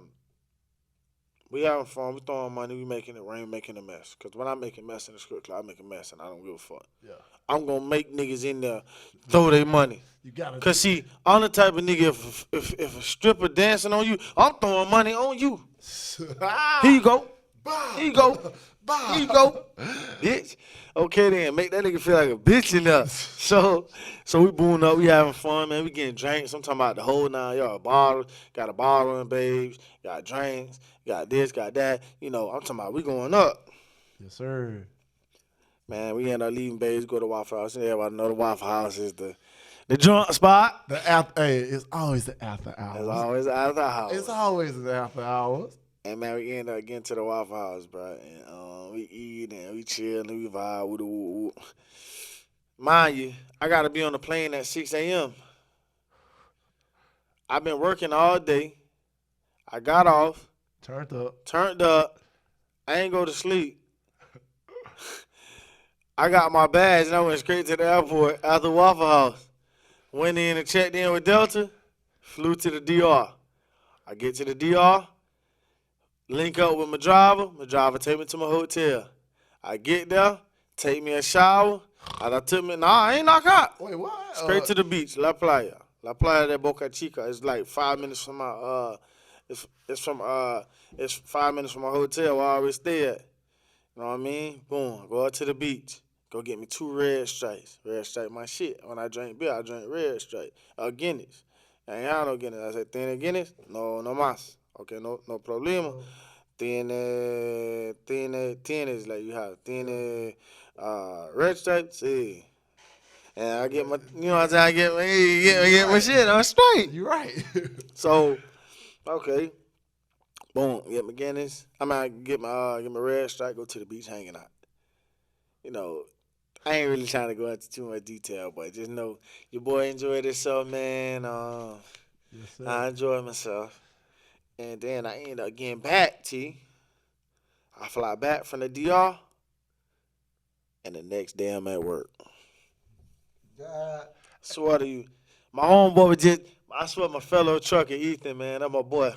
We having fun. We throwing money. We making it rain, making a mess. Because when I make a mess in the strip club, I make a mess, and I don't give a fuck. Yeah. I'm going to make niggas in there throw their money. You got to. Because, see, I'm the type of nigga, if a stripper dancing on you, I'm throwing money on you. Here you go. Here you go. Here you go. Bitch. Okay, then. Make that nigga feel like a bitch enough. So we booing up. We having fun, man. We getting drinks. I'm talking about the whole 9 yards. Bottle. Got a bottle in Babes. Got drinks. Got this, got that. I'm talking about we going up. Yes, sir. Man, we end up leaving Babes, go to Waffle House. Everybody know the Waffle House is the joint spot. It's always the after hours. It's always after hours. It's always the after hours. And, man, we end up getting to the Waffle House, bro. And we eat and we chill and we vibe. Mind you, I got to be on the plane at 6 a.m. I've been working all day. I got off, Turned up. I ain't go to sleep. I got my badge and I went straight to the airport after Waffle House. Went in and checked in with Delta, flew to the DR. I get to the DR, link up with my driver take me to my hotel. I get there, take me a shower, and I ain't knock out. Wait, what? Straight to the beach, La Playa. La Playa de Boca Chica. It's like 5 minutes from my it's 5 minutes from my hotel where I always stay at. You know what I mean? Boom, go out to the beach. Go get me 2 red stripes. Red stripe my shit. When I drink beer, I drink red stripe. Guinness. I ain't had no Guinness. I said, ¿tiene Guinness? No más. Okay, no problema. Tienes, like you have. Tiene red stripes? Sí. And I get my, you know what I'm saying? I get my shit. I'm straight. You right. So, okay. Boom, get my Guinness. Get my red stripe, go to the beach hanging out. You know, I ain't really trying to go into too much detail, but just know your boy enjoyed himself, man. Yes, I enjoyed myself. And then I ended up getting back, I fly back from the DR, and the next day I'm at work. God. Swear to you. My homeboy I swear my fellow trucker, Ethan, man, that's my boy.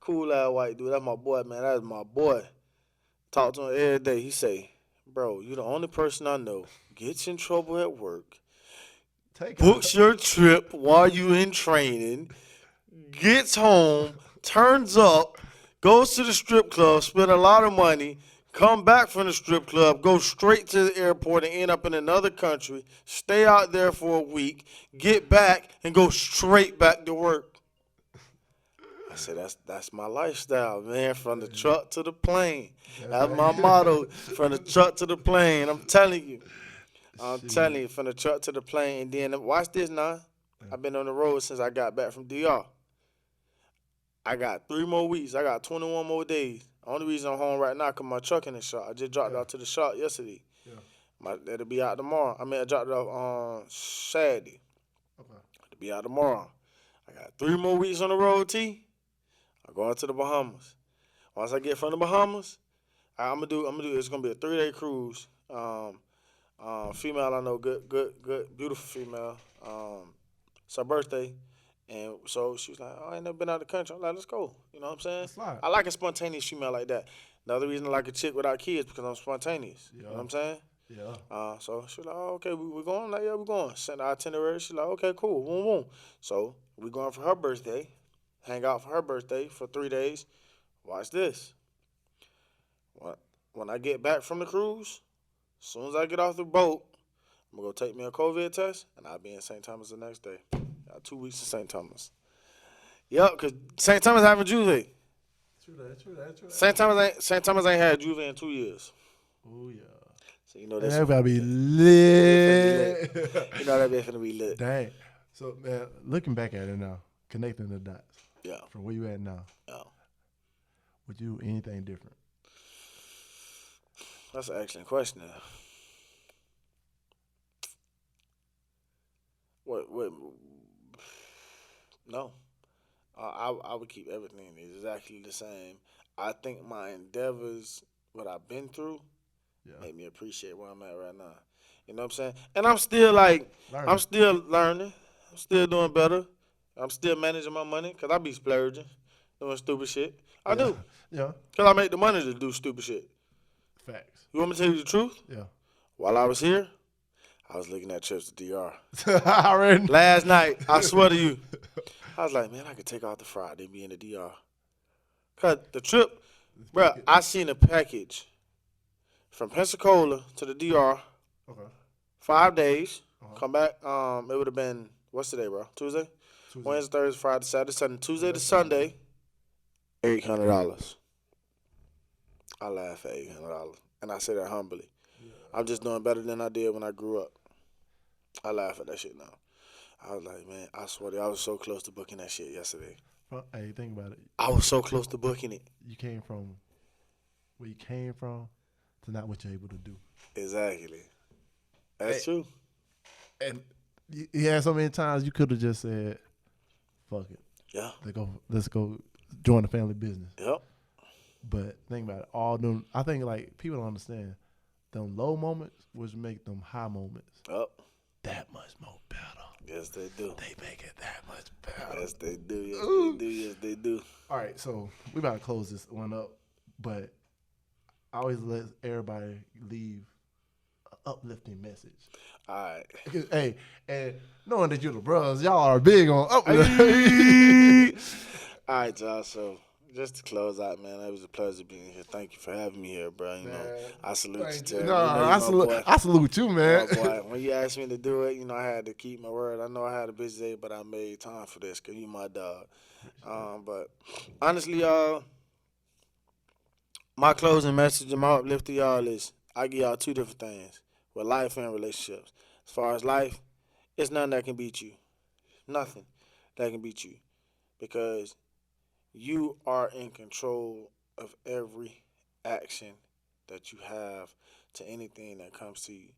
Cool ass white dude, that's my boy, man. That's my boy. Talk to him every day. He say, bro, you the only person I know gets in trouble at work, books your trip while you in training, gets home, turns up, goes to the strip club, spend a lot of money, come back from the strip club, go straight to the airport and end up in another country, stay out there for a week, get back, and go straight back to work. I said, that's my lifestyle, man, from the truck to the plane. That's my motto, from the truck to the plane. I'm telling you, from the truck to the plane. And then, watch this now. I've been on the road since I got back from DR. I got 3 more weeks. I got 21 more days. The only reason I'm home right now because my truck in the shop. I just dropped it out to the shop yesterday. Yeah. It'll be out tomorrow. I dropped it off on Saturday. Okay. It'll be out tomorrow. I got 3 more weeks on the road, I'm going to the Bahamas. Once I get from the Bahamas, I'm gonna do. It's gonna be a 3-day cruise. Female I know, good, beautiful female. It's her birthday, and so she was like, "Oh, I ain't never been out of the country." I'm like, "Let's go." You know what I'm saying? I like a spontaneous female like that. Another reason I like a chick without kids because I'm spontaneous. Yeah. You know what I'm saying? Yeah. So she was like, "Oh, okay, we going?" Like, yeah, we going. Send the itinerary. She's like, "Okay, cool, boom, boom." So we going for her birthday. Hang out for her birthday for 3 days. Watch this. When I get back from the cruise, as soon as I get off the boat, I'm going to go take me a COVID test, and I'll be in St. Thomas the next day. Got 2 weeks in St. Thomas. Yep, because St. Thomas having Juve. True that. St. Thomas ain't had Juve in 2 years. Oh, yeah. So, you know that's going to be lit. You know that finna be lit. Dang. So, man, looking back at it now, connecting the dots. Yeah. From where you at now. Yeah. Would you do anything different? That's an excellent question. What? No. I would keep everything exactly the same. I think my endeavors, what I've been through, made me appreciate where I'm at right now. You know what I'm saying? And I'm still learning. I'm still doing better. I'm still managing my money because I be splurging, doing stupid shit. I do. Yeah. Because I make the money to do stupid shit. Facts. You want me to tell you the truth? Yeah. While I was here, I was looking at trips to DR. Already. Last night, I swear to you, I was like, man, I could take off the Friday and be in the DR. Because the trip, bro, I seen a package from Pensacola to the DR. Okay. 5 days. Come back. It would have been, what's today, bro? Tuesday? Wednesday, Thursday, Friday, Saturday, Sunday. Tuesday to Sunday, $800. I laugh at $800. And I say that humbly. Yeah. I'm just doing better than I did when I grew up. I laugh at that shit now. I was like, man, I swear to you, I was so close to booking that shit yesterday. Well, hey, think about it. I was so close to booking it. You came from where you came from to not what you're able to do. Exactly. That's true. And you had so many times you could have just said, fuck it. Yeah. Let's go join the family business. Yep. But think about it, all them. I think like people don't understand them low moments, which make them high moments. Yep. That much more better. Yes, they do. They make it that much better. Yes, they do. Yes, Ooh. they do. Yes, they do. All right, so we about to close this one up, but I always let everybody leave an uplifting message. All right. Hey, and knowing that you're the brothers, y'all are big on uplifting. All right, y'all. So just to close out, man, it was a pleasure being here. Thank you for having me here, bro. You know, I salute you, Terry. No, I salute you, man. Boy, when you asked me to do it, you know, I had to keep my word. I know I had a busy day, but I made time for this because you my dog. But honestly, y'all, my closing message and my uplift to y'all is I give y'all two different things with life and relationships. As far as life, it's nothing that can beat you. Nothing that can beat you because you are in control of every action that you have to anything that comes to you.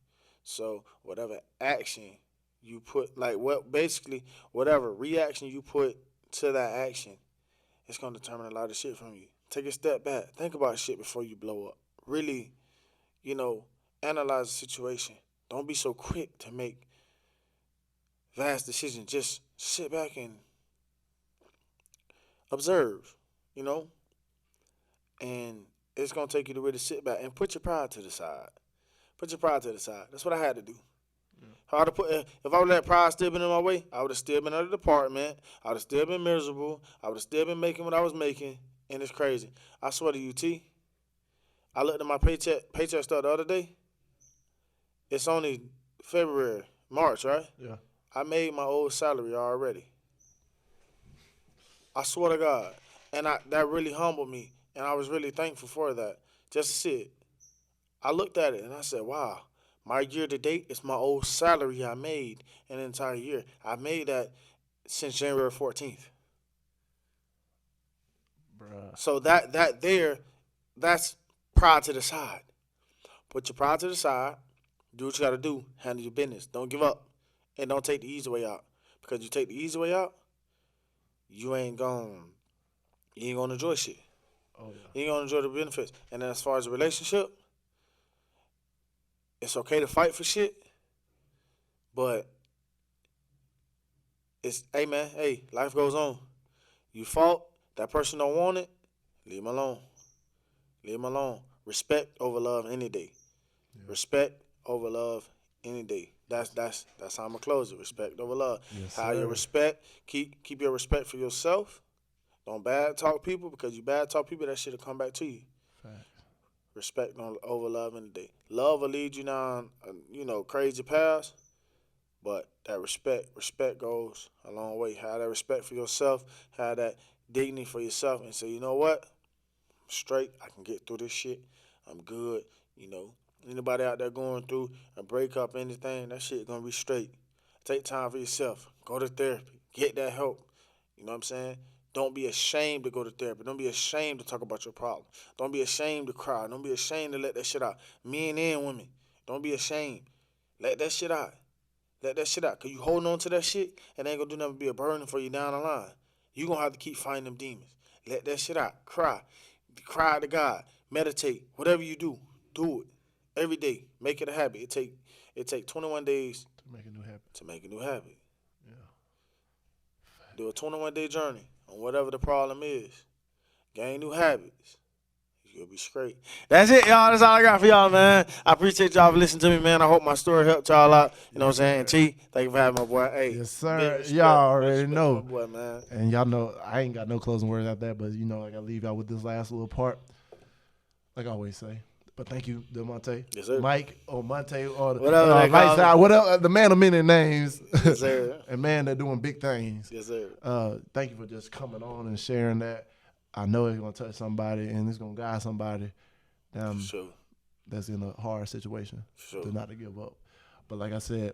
So whatever action you put, like whatever reaction you put to that action, it's going to determine a lot of shit from you. Take a step back. Think about shit before you blow up. Really, analyze the situation. Don't be so quick to make vast decisions. Just sit back and observe, and it's going to take you to really sit back and put your pride to the side. Put your pride to the side. That's what I had to do. If I would let pride still been in my way, I would have still been at the department. I would have still been miserable. I would have still been making what I was making, and it's crazy. I swear to you, T, I looked at my paycheck stub the other day. It's only March, right? Yeah. I made my old salary already. I swear to God. And that really humbled me, and I was really thankful for that. Just to see it. I looked at it, and I said, wow, my year to date is my old salary I made in an entire year. I made that since January 14th. Bruh. So that's pride to the side. Put your pride to the side. Do what you got to do. Handle your business. Don't give up. And don't take the easy way out. Because you take the easy way out, you ain't gonna enjoy shit. Oh, yeah. You ain't gonna enjoy the benefits. And then as far as a relationship, it's okay to fight for shit, but hey, life goes on. You fought, that person don't want it, leave him alone. Leave him alone. Respect over love any day. Yeah. Respect over love any day. That's how I'm gonna close it. Respect over love. Yes, How you respect, keep your respect for yourself. Don't bad talk people, because you bad talk people, that shit'll come back to you. Facts. Respect over love in the day. Love will lead you down, crazy paths, but that respect goes a long way. Have that respect for yourself, have that dignity for yourself, and say, you know what? I'm straight. I can get through this shit. I'm good. Anybody out there going through a breakup, anything, that shit gonna be straight. Take time for yourself. Go to therapy. Get that help. You know what I'm saying? Don't be ashamed to go to therapy. Don't be ashamed to talk about your problem. Don't be ashamed to cry. Don't be ashamed to let that shit out. Men and women, don't be ashamed. Let that shit out. Let that shit out. Because you holding on to that shit, it ain't going to do nothing but be a burden for you down the line. You going to have to keep fighting them demons. Let that shit out. Cry. Cry to God. Meditate. Whatever you do, do it. Every day. Make it a habit. It take 21 days To make a new habit. to make a new habit. Yeah. Do a 21-day journey on whatever the problem is. Gain new habits. You'll be straight. That's it, y'all. That's all I got for y'all, man. I appreciate y'all for listening to me, man. I hope my story helped y'all out. You know what I'm saying? T, thank you for having my boy. Hey, yes, sir. Y'all already know. My boy, man. And y'all know I ain't got no closing words out there, but I gotta leave y'all with this last little part. Like I always say. But thank you, Delmonte. Yes, sir. Mike or Monte or Whatever they call Lightside, whatever, the man of many names. Yes, sir. And man, they're doing big things. Yes, sir. Thank you for just coming on and sharing that. I know it's gonna touch somebody and it's gonna guide somebody Sure. that's in a hard situation Sure. to not to give up. But like I said,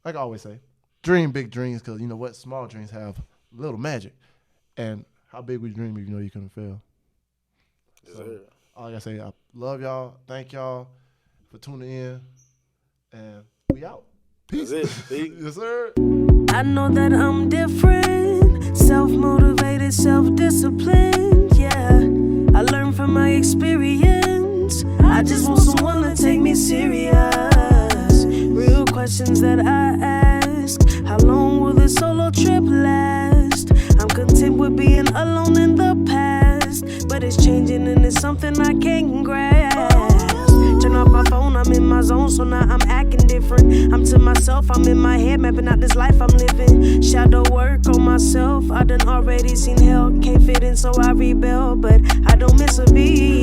like I always say, dream big dreams, because you know what? Small dreams have little magic. And how big we dream if you know you couldn't fail. Yes, So, sir. all I gotta say, I love y'all. Thank y'all for tuning in. And we out. Peace. That's it. Peace. Yes, sir. I know that I'm different. self-motivated, self-disciplined, yeah. I learned from my experience. I just want someone to take me serious. Real questions that I ask. How long will this solo trip last? I'm content with being alone in the past, but it's changing and it's something I can't grasp. Turn off my phone, I'm in my zone, so now I'm acting different. I'm to myself, I'm in my head, mapping out this life I'm living. Shadow work on myself, I done already seen hell. Can't fit in, so I rebel, but I don't miss a beat.